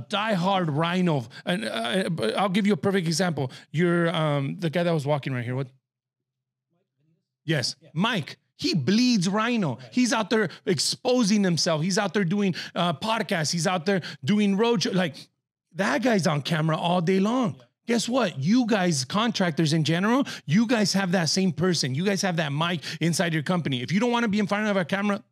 diehard rhino. And I'll give you a perfect example. You're the guy that was walking right here. What? Yes, yeah. Mike. He bleeds rhino. Right. He's out there exposing himself. He's out there doing podcasts. He's out there doing roadshow. Like, that guy's on camera all day long. Yeah. Guess what? You guys, contractors in general, you guys have that same person. You guys have that mic inside your company. If you don't want to be in front of a camera,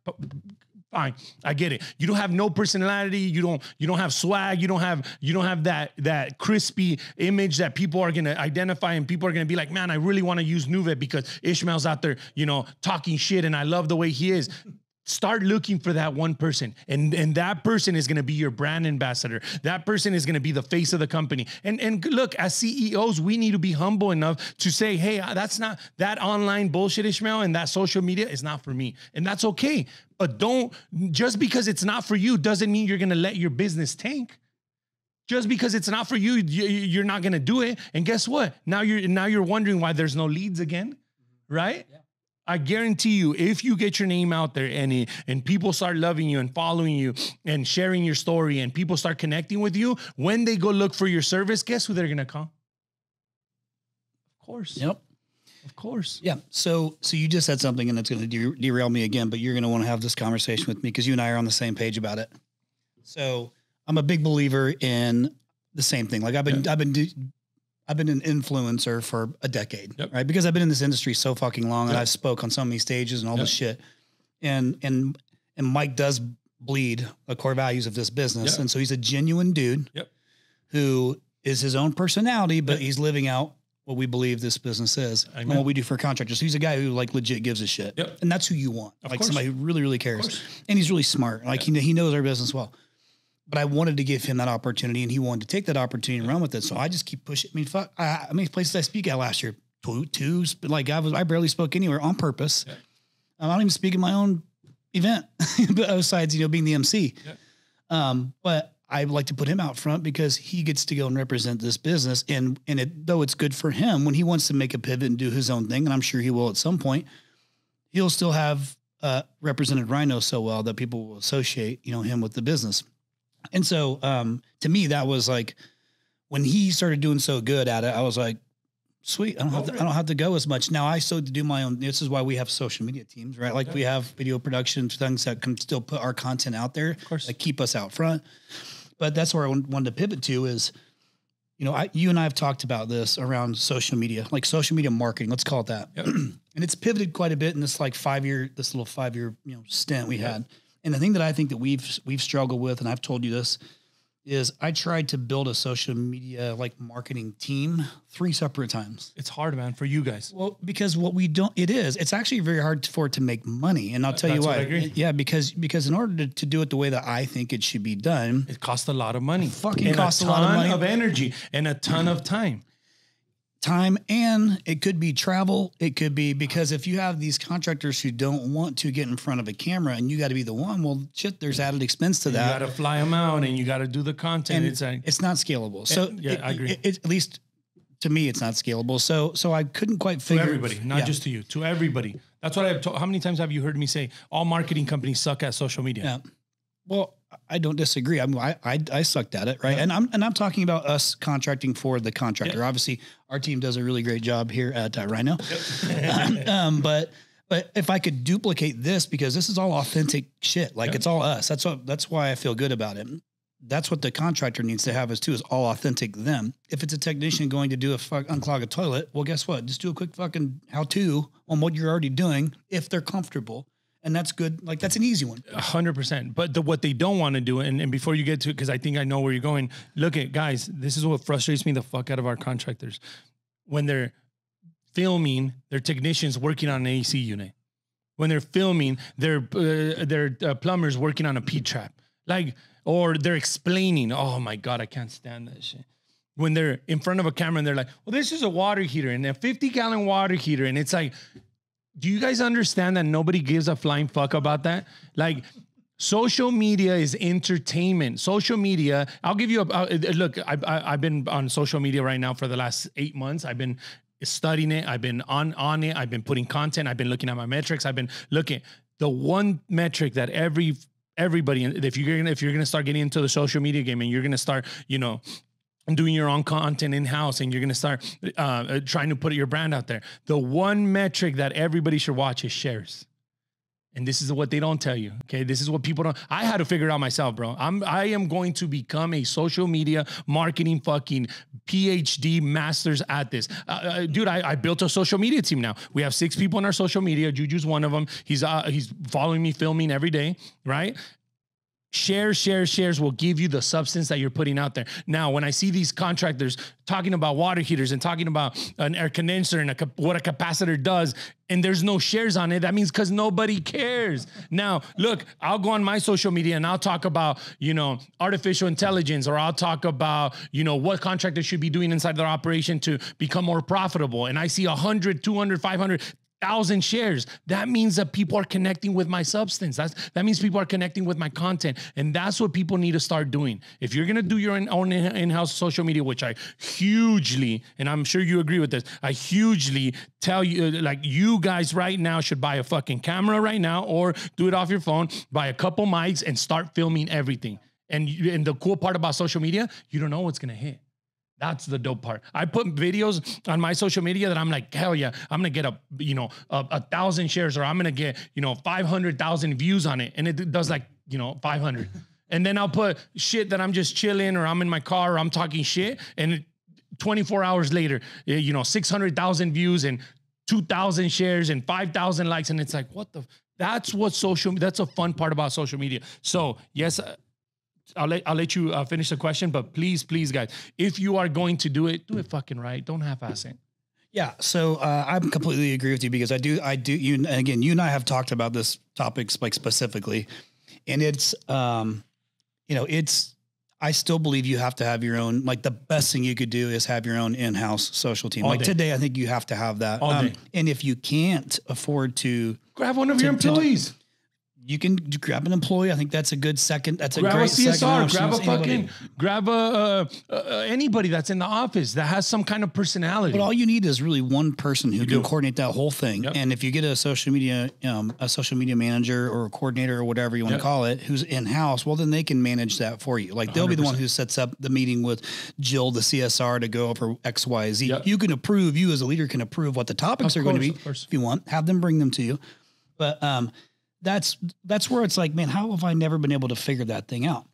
fine, I get it. You don't have no personality. You don't have swag. You don't have that crispy image that people are gonna identify, and people are gonna be like, man, I really want to use Nuve because Ishmael's out there, you know, talking shit, and I love the way he is. Start looking for that one person, and that person is going to be your brand ambassador. That person is going to be the face of the company. And look, as CEOs, we need to be humble enough to say, hey, that's not that online bullshit, Ishmael, and that social media is not for me. And that's okay. But just because it's not for you doesn't mean you're going to let your business tank. Just because it's not for you, you're not going to do it. And guess what? Now you're wondering why there's no leads again, right? Yeah. I guarantee you, if you get your name out there and people start loving you and following you and sharing your story and people start connecting with you, when they go look for your service, guess who they're going to call? Of course. Yep. Of course. Yeah. So you just said something, and it's going to derail me again, but you're going to want to have this conversation with me because you and I are on the same page about it. So I'm a big believer in the same thing. Like I've been an influencer for a decade, right? Because I've been in this industry so fucking long, and I've spoke on so many stages and all this shit. And Mike does bleed the core values of this business, and so he's a genuine dude who is his own personality, but he's living out what we believe this business is and what we do for contractors. So he's a guy who like legit gives a shit, and that's who you want, like somebody who really, really cares, and he's really smart. Like he knows our business well. But I wanted to give him that opportunity, and he wanted to take that opportunity and run with it. So I just keep pushing. I mean, fuck. How many places I speak at last year? Two. Like I barely spoke anywhere on purpose. Yeah. I don't even speak at my own event, besides being the MC. Yeah. But I like to put him out front because he gets to go and represent this business, and though it's good for him when he wants to make a pivot and do his own thing, and I'm sure he will at some point, he'll still have represented Rhino so well that people will associate him with the business. And so, to me, that was like when he started doing so good at it, I was like, sweet. I don't have to go as much. Now I still do my own. This is why we have social media teams, right? Like we have video production things that can still put our content out there, of course, that keep us out front. But that's where I wanted to pivot to is, you and I have talked about this around social media, like social media marketing, let's call it that. Yep. And it's pivoted quite a bit in this little 5 year, stint we had. And the thing that I think that we've struggled with, and I've told you this, is I tried to build a social media marketing team 3 separate times. It's hard, man, for you guys. Well, because it's actually very hard for it to make money. And I'll tell you why. I agree. Yeah, because in order to do it the way that I think it should be done, it costs a lot of money. Fucking costs a lot of money. A ton of energy and a ton of time. And it could be travel. It could be because if you have these contractors who don't want to get in front of a camera and you got to be the one, well, shit, there's added expense to that. You got to fly them out and you got to do the content. And it's not scalable. So I agree. At least to me, it's not scalable. So I couldn't quite figure. To everybody, not just to you, to everybody. That's what I've told. How many times have you heard me say all marketing companies suck at social media? Yeah. Well, I don't disagree. I sucked at it, right? Yeah. And I'm talking about us contracting for the contractor. Yeah. Obviously, our team does a really great job here at Rhino. Yep. But if I could duplicate this, because this is all authentic shit, it's all us. That's why I feel good about it. That's what the contractor needs to have is all authentic them. If it's a technician going to do unclog a toilet, well, guess what? Just do a quick fucking how-to on what you're already doing if they're comfortable. And that's good. That's an easy one. 100%. But what they don't want to do, and before you get to it, because I think I know where you're going, look at, guys, this is what frustrates me the fuck out of our contractors. When they're filming, their technicians working on an AC unit. When they're filming, their plumbers working on a P-trap. Or they're explaining, oh my God, I can't stand that shit. When they're in front of a camera and they're like, well, this is a water heater and a 50-gallon water heater. And it's like, do you guys understand that nobody gives a flying fuck about that? Social media is entertainment. Social media, I'll give you look, I've been on social media right now for the last 8 months. I've been studying it. I've been on it. I've been putting content. I've been looking at my metrics. I've been looking. The one metric that everybody, if you're gonna start getting into the social media game and you're gonna start, doing your own content in-house and you're going to start trying to put your brand out there. The one metric that everybody should watch is shares. And this is what they don't tell you. Okay. This is what people don't. I had to figure it out myself, bro. I am going to become a social media marketing fucking PhD masters at this. Dude, I built a social media team now. We have 6 people in our social media. Juju's one of them. He's following me, filming every day. Right. Shares will give you the substance that you're putting out there. Now, when I see these contractors talking about water heaters and talking about an air condenser and what a capacitor does, and there's no shares on it, that means because nobody cares. Now, look, I'll go on my social media and I'll talk about, artificial intelligence, or I'll talk about, what contractors should be doing inside their operation to become more profitable. And I see 100, 200, 500, 1,000 shares. That means that people are connecting with my substance. That means people are connecting with my content. And that's what people need to start doing. If you're going to do your own in-house social media, which I hugely, and I'm sure you agree with this, I hugely tell you, like, you guys right now should buy a fucking camera right now, or do it off your phone, buy a couple mics and start filming everything. And the cool part about social media, you don't know what's going to hit. That's the dope part. I put videos on my social media that I'm like, hell yeah, I'm going to get a 1,000 shares, or I'm going to get, 500,000 views on it. And it does like, 500. And then I'll put shit that I'm just chilling, or I'm in my car, or I'm talking shit. And 24 hours later, 600,000 views and 2,000 shares and 5,000 likes. And it's like, that's a fun part about social media. So yes, I'll let you finish the question, but please, guys, if you are going to do it fucking right. Don't half-ass it. Yeah. So I completely agree with you, because I do. You and I have talked about this topic like specifically, and it's, I still believe you have to have your own, like the best thing you could do is have your own in-house social team. Like today, I think you have to have that. And if you can't afford to grab one of your employees, you can grab an employee. I think that's a good second. That's a grab great a CSR. Grab anybody that's in the office that has some kind of personality. But all you need is really one person who can coordinate that whole thing. Yep. And if you get a social media manager or a coordinator or whatever you want to call it, who's in house, well, then they can manage that for you. Like they'll 100%. Be the one who sets up the meeting with Jill, the CSR, to go over X, Y, Z. Yep. You as a leader can approve what the topics are going to be. If you want, have them bring them to you. But that's where it's like, man, how have I never been able to figure that thing out?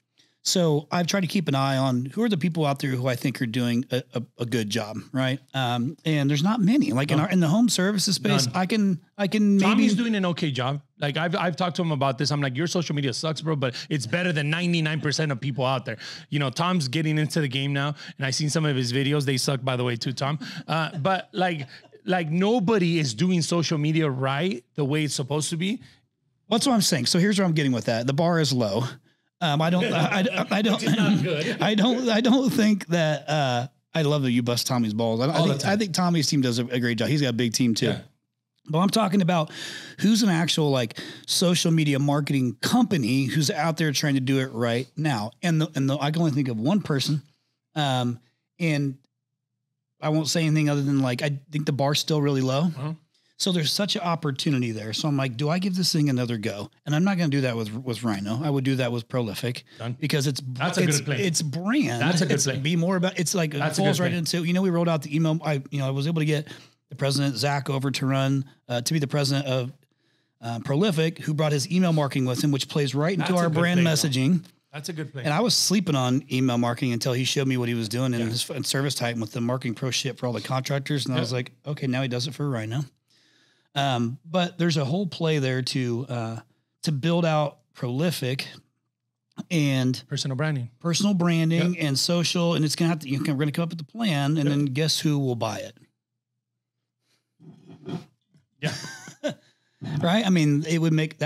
So I've tried to keep an eye on who are the people out there who I think are doing a good job, right? And there's not many. Like in the home services space, I can Tommy's doing an okay job. Like I've talked to him about this. I'm like, your social media sucks, bro, but it's better than 99% of people out there. Tom's getting into the game now, and I've seen some of his videos. They suck, by the way, too, Tom. But like nobody is doing social media right the way it's supposed to be. That's what I'm saying. So here's where I'm getting with that. The bar is low. I don't think that, I love that you bust Tommy's balls. I think Tommy's team does a great job. He's got a big team too. Yeah. But I'm talking about who's an actual like social media marketing company who's out there trying to do it right now. And I can only think of one person. And I won't say anything other than like, I think the bar's still really low. Uh-huh. So there's such an opportunity there. So I'm like, do I give this thing another go? And I'm not going to do that with Rhino. I would do that with Prolific. Done. Because that's a good play. It's brand. That's a good play. Be more about, it's like, it falls right into, we rolled out the email. I was able to get the president, Zach, over to be the president of Prolific, who brought his email marketing with him, which plays right into our brand messaging. Though. That's a good play. And I was sleeping on email marketing until he showed me what he was doing in his service type with the marketing pro shit for all the contractors. And I was like, okay, now he does it for Rhino. But there's a whole play there to build out Prolific and personal branding and social. And it's going to we're going to come up with the plan, and then guess who will buy it? Yeah. Right. I mean, that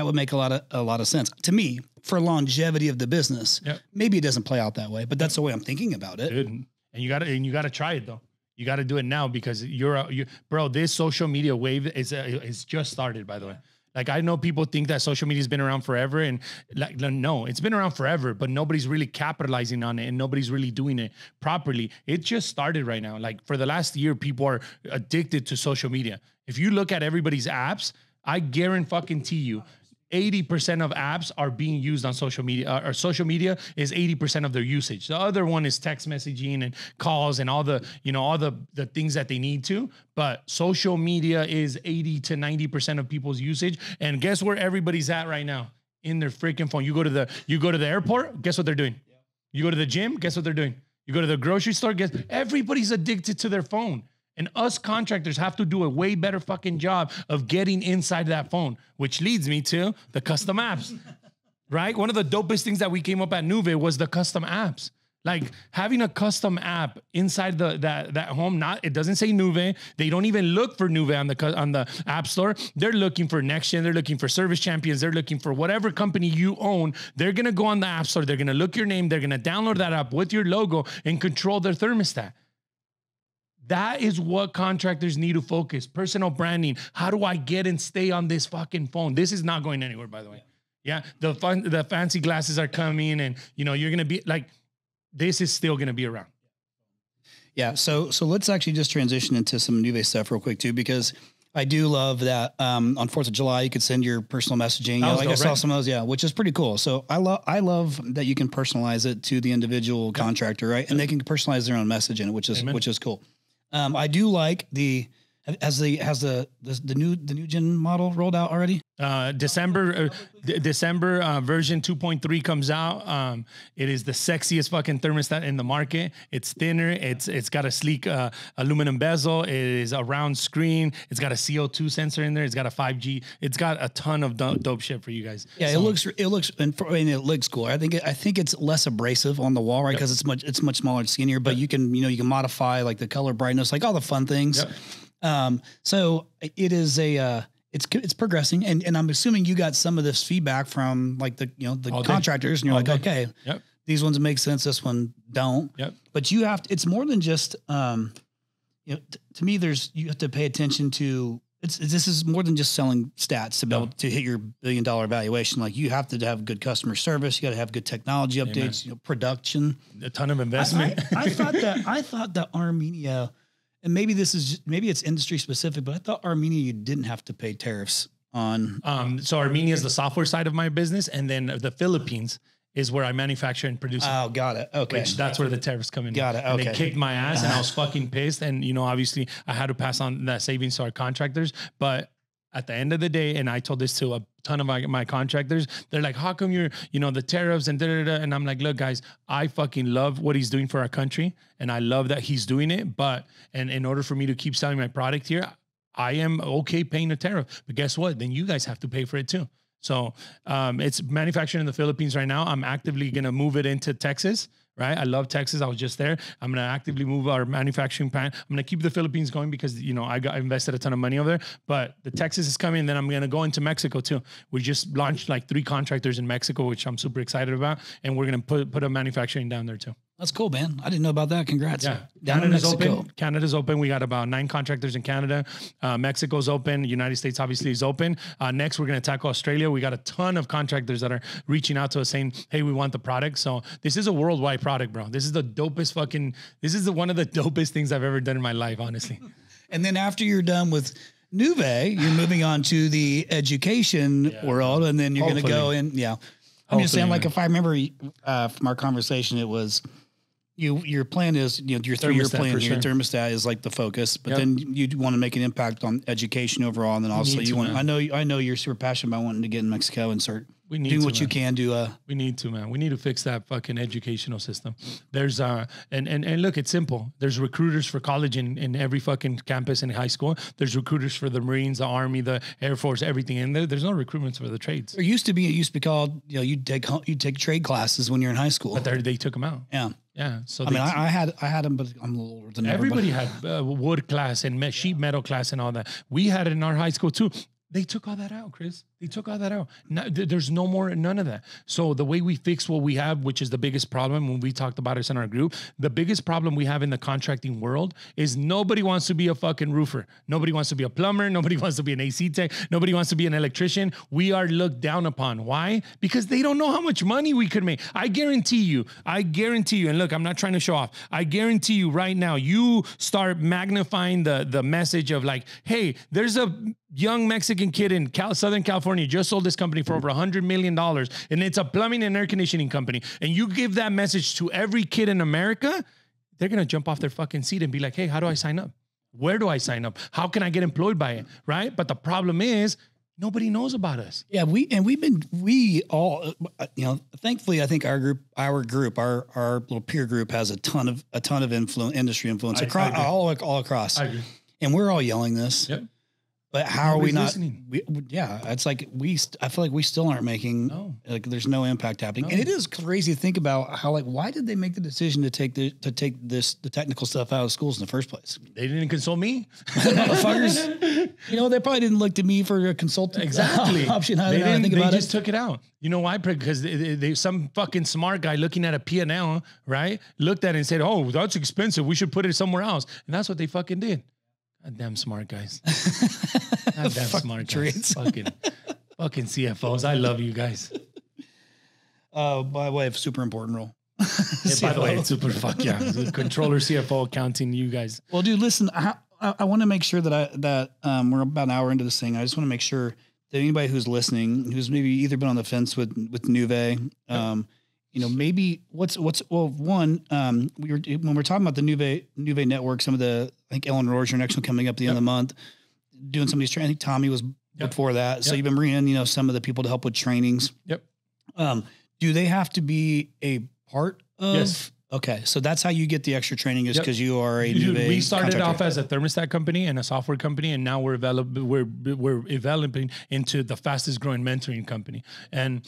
would make a lot of sense to me for longevity of the business. Yep. Maybe it doesn't play out that way, but that's the way I'm thinking about it. Dude. And you gotta try it though. You got to do it now, because bro, this social media wave is just started, by the way. Like, I know people think that social media has been around forever, and like, no, it's been around forever, but nobody's really capitalizing on it, and nobody's really doing it properly. It just started right now. Like, for the last year, people are addicted to social media. If you look at everybody's apps, I guarantee you, 80% of apps are being used on social media, or social media is 80% of their usage. The other one is text messaging and calls and all the things that they need to. But social media is 80 to 90% of people's usage. And guess where everybody's at right now? In their freaking phone. You go to the airport, guess what they're doing? You go to the gym, guess what they're doing? You go to the grocery store, everybody's addicted to their phone. And us contractors have to do a way better fucking job of getting inside that phone, which leads me to the custom apps, right? One of the dopest things that we came up at Nuve was the custom apps. Like, having a custom app inside that home, it doesn't say Nuve. They don't even look for Nuve on the app store. They're looking for NexGen. They're looking for Service Champions. They're looking for whatever company you own. They're going to go on the app store. They're going to look your name. They're going to download that app with your logo and control their thermostat. That is what contractors need to focus. Personal branding. How do I get and stay on this fucking phone? This is not going anywhere, by the way. Yeah. The fancy glasses are coming, and you're going to be like, this is still going to be around. Yeah. So let's actually just transition into some Nuve stuff real quick too, because I do love that on 4th of July, you could send your personal messaging. I saw some of those, which is pretty cool. So I love that you can personalize it to the individual contractor, right? And they can personalize their own message in it, which is cool. I do like has the new gen model rolled out already? December version 2.3 comes out. It is the sexiest fucking thermostat in the market. It's thinner. It's got a sleek aluminum bezel. It is a round screen. It's got a CO2 sensor in there. It's got a 5G. It's got a ton of dope shit for you guys. Yeah, so, it looks cool. I think it's less abrasive on the wall, right? Because it's much smaller and skinnier. But you can modify like the color brightness, like all the fun things. Yep. So it is it's progressing, and I'm assuming you got some of this feedback from like the contractors, and you're like, okay, these ones make sense, this one don't. Yep. But it's more than just to me, you have to pay attention to this is more than just selling stats to be able to hit your $1 billion valuation. Like you have to have good customer service, you got to have good technology updates, production, a ton of investment. I thought that Armenia. And maybe it's industry specific, but I thought Armenia, you didn't have to pay tariffs on. So Armenia is the software side of my business. And then the Philippines is where I manufacture and produce. Oh, got it. Okay. That's where the tariffs come in. Got it. Okay. And they kicked my ass and I was fucking pissed. And, obviously I had to pass on that savings to our contractors, but at the end of the day, and I told this to a ton of my contractors, they're like, how come you're, the tariffs and da-da-da? And I'm like, look, guys, I fucking love what he's doing for our country. And I love that he's doing it. And in order for me to keep selling my product here, I am okay paying a tariff. But guess what? Then you guys have to pay for it too. So it's manufactured in the Philippines right now. I'm actively going to move it into Texas. Right. I love Texas. I was just there. I'm going to actively move our manufacturing plant. I'm going to keep the Philippines going because, I invested a ton of money over there, but the Texas is coming. And then I'm going to go into Mexico too. We just launched like 3 contractors in Mexico, which I'm super excited about. And we're going to put a manufacturing down there too. That's cool, man. I didn't know about that. Congrats. Yeah. Canada's open. Canada's open. We got about 9 contractors in Canada. Mexico's open. United States obviously is open. Next, we're going to tackle Australia. We got a ton of contractors that are reaching out to us saying, hey, we want the product. So this is a worldwide product, bro. This is the dopest one of the dopest things I've ever done in my life, honestly. And then after you're done with Nuve, you're moving on to the education world, and then you're going to go in. Yeah. I'm just saying, like, if I remember from our conversation, it was, your plan is, your 3-year plan, your thermostat is like the focus, but then you want to make an impact on education overall. And then also I know you're super passionate about wanting to get in Mexico and start doing what you can do. We need to, man. We need to fix that fucking educational system. There's and look, it's simple. There's recruiters for college in every fucking campus and high school. There's recruiters for the Marines, the Army, the Air Force, everything. And there's no recruitments for the trades. It used to be called, you'd take trade classes when you're in high school. But they took them out. Yeah. Yeah. So I had them, but I'm a little older than everybody had wood class and sheet metal class and all that. We had it in our high school too. They took all that out, Chris. They took all that out. There's none of that. So the way we fix what we have, which is the biggest problem when we talked about it in our group, the biggest problem we have in the contracting world is nobody wants to be a fucking roofer. Nobody wants to be a plumber. Nobody wants to be an AC tech. Nobody wants to be an electrician. We are looked down upon. Why? Because they don't know how much money we could make. I guarantee you, and look, I'm not trying to show off. I guarantee you right now, you start magnifying the message of like, hey, there's a young Mexican kid in Southern California just sold this company for over $100 million, and it's a plumbing and air conditioning company. And you give that message to every kid in America, they're going to jump off their fucking seat and be like, hey, how do I sign up? Where do I sign up? How can I get employed by it? Right. But the problem is nobody knows about us. Yeah. We all, thankfully, I think our little peer group has a ton of industry influence all across. I agree. And we're all yelling this. Yep. But how are we not? Listening. Yeah, it's like I feel like we still aren't making like there's no impact happening, and it is crazy to think about how like why did they make the decision to take the technical stuff out of schools in the first place? They didn't consult me, motherfuckers. You know, they probably didn't look to me for a consultant option. They just took it out. You know why? Because they some fucking smart guy looking at a P&L, right? Looked at it and said, "Oh, that's expensive. We should put it somewhere else," and that's what they fucking did. Goddamn smart guys. Goddamn smart guys. Fucking CFOs. I love you guys. By the way, a super important role. By the way, it's super fuck yeah. Controller, CFO, accounting, you guys. Well, dude, listen, I want to make sure that we're about an hour into this thing. I just want to make sure that anybody who's listening, who's maybe either been on the fence with Nuve, you know, maybe when we're talking about the Nuve network, some of the, I think Ellen Rohr's your next one coming up at the end of the month, doing some of these training. I think Tommy was before that. So you've been bringing in, you know, some of the people to help with trainings. Yep. Do they have to be a part of? Yes. Okay. So that's how you get the extra training is because you are a Nuve We started contractor. off as a thermostat company and a software company, and now we're developing into the fastest growing mentoring company. And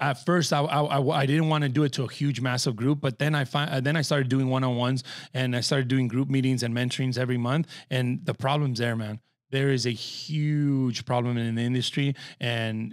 at first, I didn't want to do it to a huge, massive group, but then I started doing one-on-ones, and I started doing group meetings and mentorings every month. And the problem's there, man. There is a huge problem in the industry, and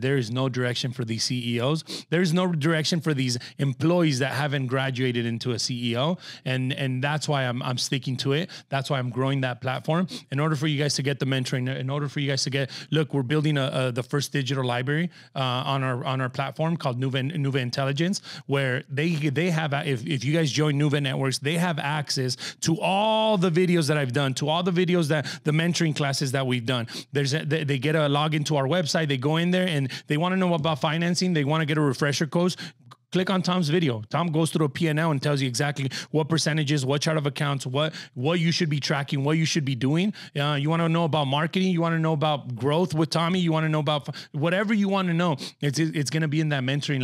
there is no direction for these CEOs. There's no direction for these employees that haven't graduated into a CEO, and that's why I'm sticking to it. That's why I'm growing that platform. In order for you guys to get the mentoring, in order for you guys to get, look, we're building the first digital library on our platform called Nuve Intelligence, where they have, if you guys join Nuve Networks, they have access to all the videos that I've done, to all the videos that the mentoring classes that we've done. They get a login to our website. They go in there and they want to know about financing. They want to get a refresher course. Click on Tom's video. Tom goes through a P&L and tells you exactly what percentages, what chart of accounts, what you should be tracking, what you should be doing. You want to know about marketing. You want to know about growth with Tommy. You want to know about whatever you want to know. It's going to be in that mentoring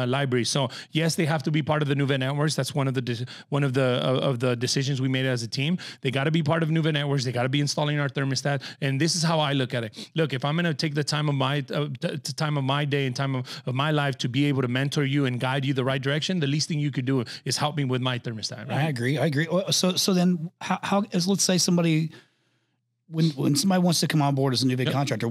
library. So yes, they have to be part of the Nuve Networks. That's one of the decisions we made as a team. They got to be part of Nuve Networks. They got to be installing our thermostat. And this is how I look at it. Look, if I'm going to take the time of my day and time of my life to be able to mentor you and guide you the right direction, the least thing you could do is help me with my thermostat. Right? I agree. So then how as let's say somebody, when somebody wants to come on board as a Nuve contractor,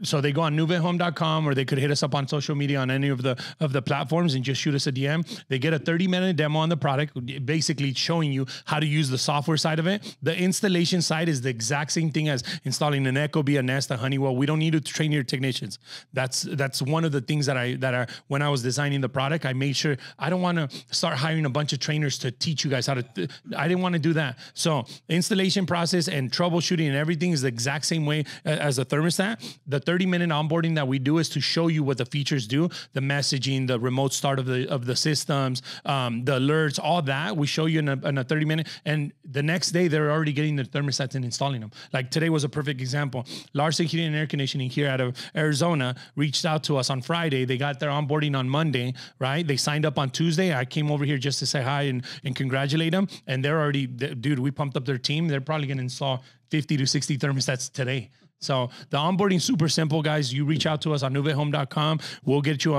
so they go on nuvehome.com, or they could hit us up on social media on any of the platforms and just shoot us a DM. They get a 30-minute demo on the product, basically showing you how to use the software side of it. The installation side is the exact same thing as installing an Ecobee, a Nest, a Honeywell. We don't need to train your technicians. That's one of the things that when I was designing the product, I made sure I don't want to start hiring a bunch of trainers to teach you guys how to. I didn't want to do that. So the installation process and troubleshooting and everything is the exact same way as a thermostat. The 30-minute onboarding that we do is to show you what the features do, the messaging, the remote start of the systems, the alerts, all that. We show you in a 30-minute, and the next day they're already getting the thermostats and installing them. Like today was a perfect example. Larson Heating and Air Conditioning here out of Arizona reached out to us on Friday. They got their onboarding on Monday, right? They signed up on Tuesday. I came over here just to say hi and congratulate them. And they're already, dude, we pumped up their team. They're probably going to install 50 to 60 thermostats today. So the onboarding super simple, guys. You reach out to us on nuvehome.com. We'll get you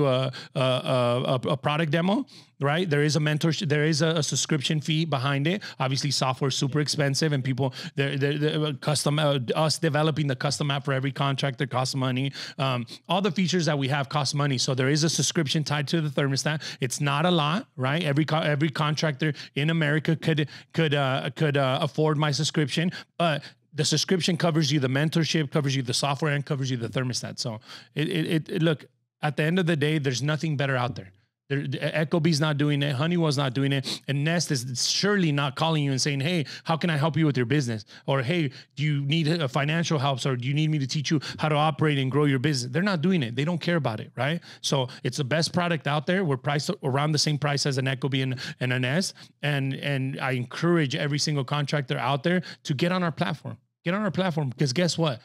a product demo, right? There is a mentorship. There is a subscription fee behind it. Obviously, software is super expensive, and people they're custom. Us developing the custom app for every contractor costs money. All the features that we have cost money. So there is a subscription tied to the thermostat. It's not a lot, right? Every contractor in America could afford my subscription, but the subscription covers you the mentorship, covers you the software, and covers you the thermostat. So look, at the end of the day, there's nothing better out there. Ecobee's not doing it. Honeywell's not doing it. And Nest is surely not calling you and saying, hey, how can I help you with your business? Or, hey, do you need a financial help? Or do you need me to teach you how to operate and grow your business? They're not doing it. They don't care about it, right? So it's the best product out there. We're priced around the same price as an Ecobee and a Nest. And I encourage every single contractor out there to get on our platform. Get on our platform, because guess what?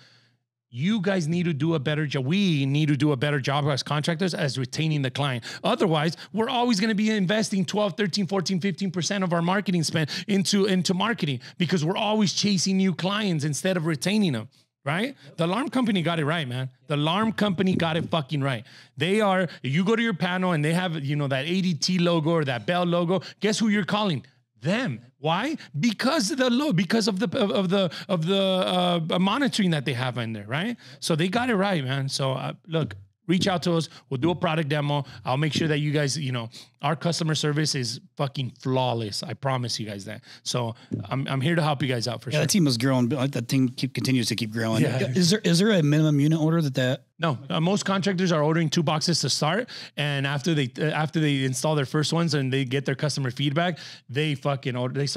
You guys need to do a better job. We need to do a better job as contractors as retaining the client. Otherwise, we're always going to be investing 12, 13, 14, 15% of our marketing spend into marketing because we're always chasing new clients instead of retaining them. Right? The alarm company got it right, man. The alarm company got it fucking right. They are, you go to your panel and they have, you know, that ADT logo or that Bell logo. Guess who you're calling? Them. Why? Because of the monitoring that they have in there, right? So they got it right, man. So look, reach out to us. We'll do a product demo. I'll make sure that you guys, you know, our customer service is fucking flawless. I promise you guys that. So I'm here to help you guys out for sure. That team is growing. That team continues to keep growing. Yeah. Is there a minimum unit order that? No, most contractors are ordering 2 boxes to start, and after they install their first ones and they get their customer feedback, they start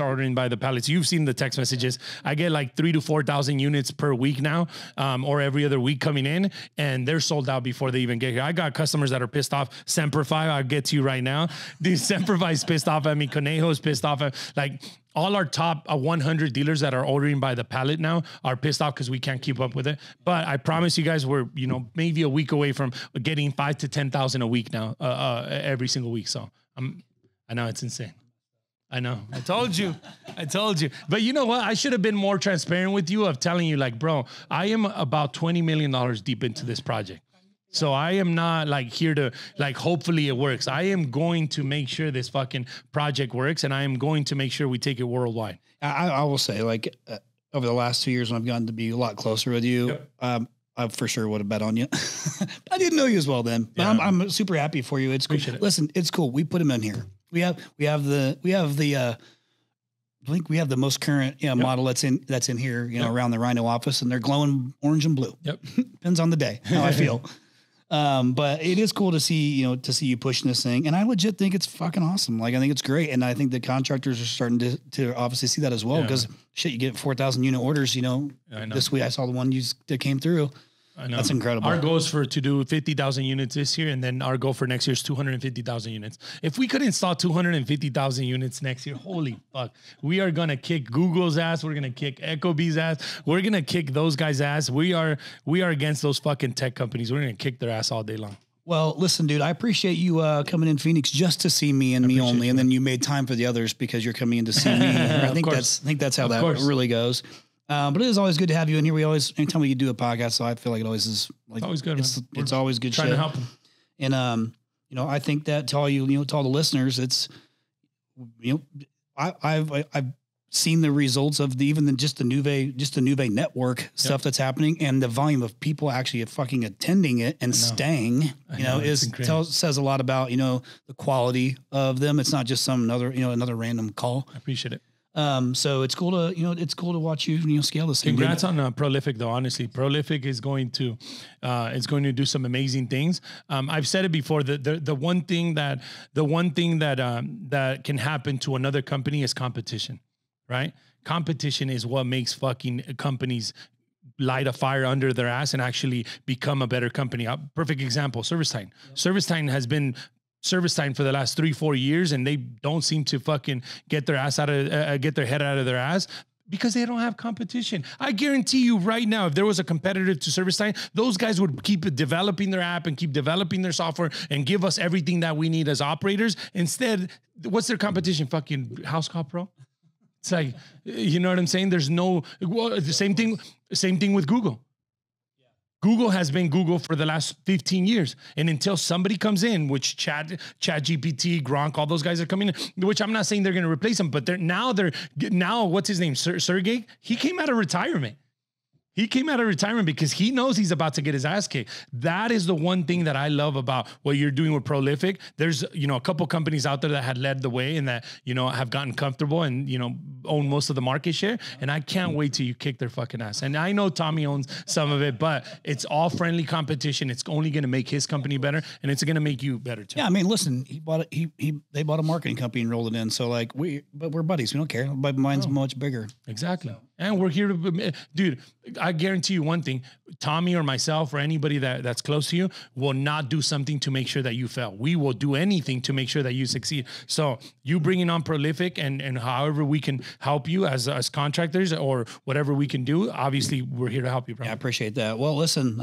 ordering by the pallets. You've seen the text messages. I get like 3,000 to 4,000 units per week now, or every other week coming in, and they're sold out before they even get here. I got customers that are pissed off. Semperfi, I'll get to you right now. These Semperfi's pissed off at me. Conejo's pissed off at like. All our top 100 dealers that are ordering by the pallet now are pissed off because we can't keep up with it. But I promise you guys, we're, you know, maybe a week away from getting 5,000 to 10,000 a week now, every single week. So I know it's insane. I know. I told you. But you know what? I should have been more transparent with you of telling you, like, bro, I am about $20 million deep into this project. So I am not like here to like, hopefully it works. I am going to make sure this fucking project works, and I am going to make sure we take it worldwide. I will say, like, over the last 2 years when I've gotten to be a lot closer with you, yep. I for sure would have bet on you. I didn't know you as well then, but yeah. I'm super happy for you. It's cool. Listen, it's cool. We put them in here. We have the I think we have the most current yep. model that's in here, you know, yep. around the Rhino office, and they're glowing orange and blue. Yep. Depends on the day, how I feel. But it is cool to see, you pushing this thing. And I legit think it's fucking awesome. Like, I think it's great. And I think the contractors are starting to obviously see that as well. Because shit, you get 4,000 unit orders, this week I saw the one that came through. I know. That's incredible. Our goal is to do 50,000 units this year. And then our goal for next year is 250,000 units. If we could install 250,000 units next year, holy fuck, we are going to kick Google's ass. We're going to kick Ecobee's ass. We're going to kick those guys' ass. We are against those fucking tech companies. We're going to kick their ass all day long. Well, listen, dude, I appreciate you coming in Phoenix just to see me and me only. And then you made time for the others because you're coming in to see me. I think that's how that really goes. But it is always good to have you in here. Anytime we do a podcast, so I feel like it always is like, always good. It's always good trying shit. To help them. And, I think that to all to all the listeners, it's, I've seen the results of just the Nuve network stuff that's happening, and the volume of people actually fucking attending it and staying, says a lot about, the quality of them. It's not just another random call. I appreciate it. So it's cool to watch you, scale this thing. Congrats on Prolific though. Honestly, Prolific is going to do some amazing things. I've said it before. The one thing that can happen to another company is competition, right? Competition is what makes fucking companies light a fire under their ass and actually become a better company. Perfect example, ServiceTime. Yeah. ServiceTime has been ServiceTime for the last 3-4 years, and they don't seem to fucking get their head out of their ass because they don't have competition. I guarantee you right now, if there was a competitor to ServiceTime, those guys would keep developing their app and keep developing their software and give us everything that we need as operators. Instead, what's their competition? Fucking House Call Pro. It's like, you know what I'm saying? There's the same thing with Google. Google has been Google for the last 15 years. And until somebody comes in, which ChatGPT, Gronk, all those guys are coming in, which I'm not saying they're going to replace them, but now what's his name? Sergey? He came out of retirement. He came out of retirement because he knows he's about to get his ass kicked. That is the one thing that I love about what you're doing with Prolific. There's, a couple companies out there that had led the way and that, have gotten comfortable and, own most of the market share. And I can't wait till you kick their fucking ass. And I know Tommy owns some of it, but it's all friendly competition. It's only going to make his company better, and it's going to make you better too. Yeah. I mean, listen, they bought a marketing company and rolled it in. So but we're buddies. We don't care. But mine's much bigger. Exactly. And we're here to, dude, I guarantee you one thing, Tommy or myself or anybody that's close to you will not do something to make sure that you fail. We will do anything to make sure that you succeed. So you bringing on Prolific and however we can help you as contractors or whatever we can do, obviously we're here to help you, bro. Yeah, I appreciate that. Well, listen,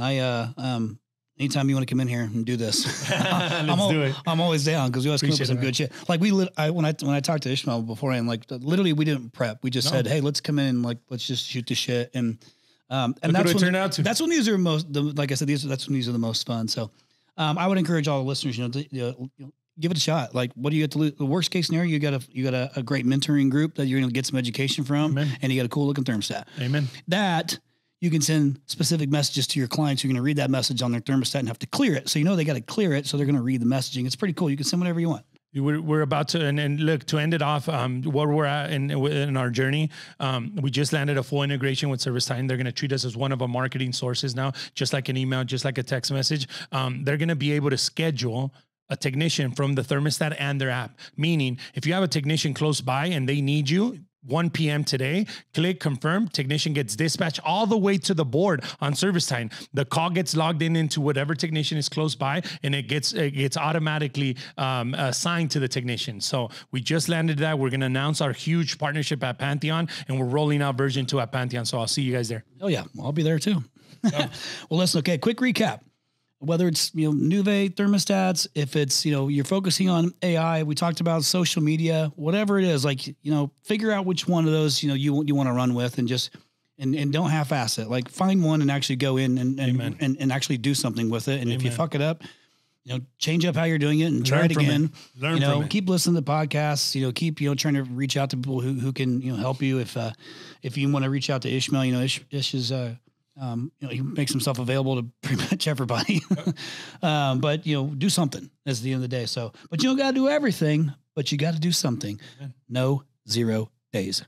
anytime you want to come in here and do this, I'm always down because we always come up with some good shit. Like when I talked to Ishmael beforehand, like literally we didn't prep. We just said, hey, let's come in, like let's just shoot the shit, and that's when that's when these are like I said, that's when these are the most fun. So I would encourage all the listeners, to give it a shot. Like, what do you get to lose? The worst case scenario, you got a great mentoring group that you're going to get some education from, and you got a cool looking thermostat. Amen. That you can send specific messages to your clients. You're going to read that message on their thermostat and have to clear it. So they got to clear it. So they're going to read the messaging. It's pretty cool. You can send whatever you want. We're about to, and look, to end it off, where we're at in our journey, we just landed a full integration with ServiceTitan. They're going to treat us as one of our marketing sources now, just like an email, just like a text message. They're going to be able to schedule a technician from the thermostat and their app. Meaning, if you have a technician close by and they need you, 1 p.m. today, click confirm, technician gets dispatched all the way to the board on ServiceTitan. The call gets logged into whatever technician is close by, and it gets automatically assigned to the technician. So we just landed that. We're going to announce our huge partnership at Pantheon, and we're rolling out version 2 at Pantheon. So I'll see you guys there. Oh yeah, I'll be there too. Well, listen, okay, quick recap. Whether it's, Nuve thermostats, if it's, you're focusing on AI, we talked about social media, whatever it is, like, figure out which one of those, you want to run with, and just, and don't half-ass it. Like, find one and actually go in and actually do something with it. And if you fuck it up, change up how you're doing it and try it again. Learn from it. Keep listening to podcasts, keep, trying to reach out to people who can, help you. If you want to reach out to Ishmael, Ish is, he makes himself available to pretty much everybody, but do something at the end of the day. So, but you don't got to do everything, but you got to do something. No 0 days.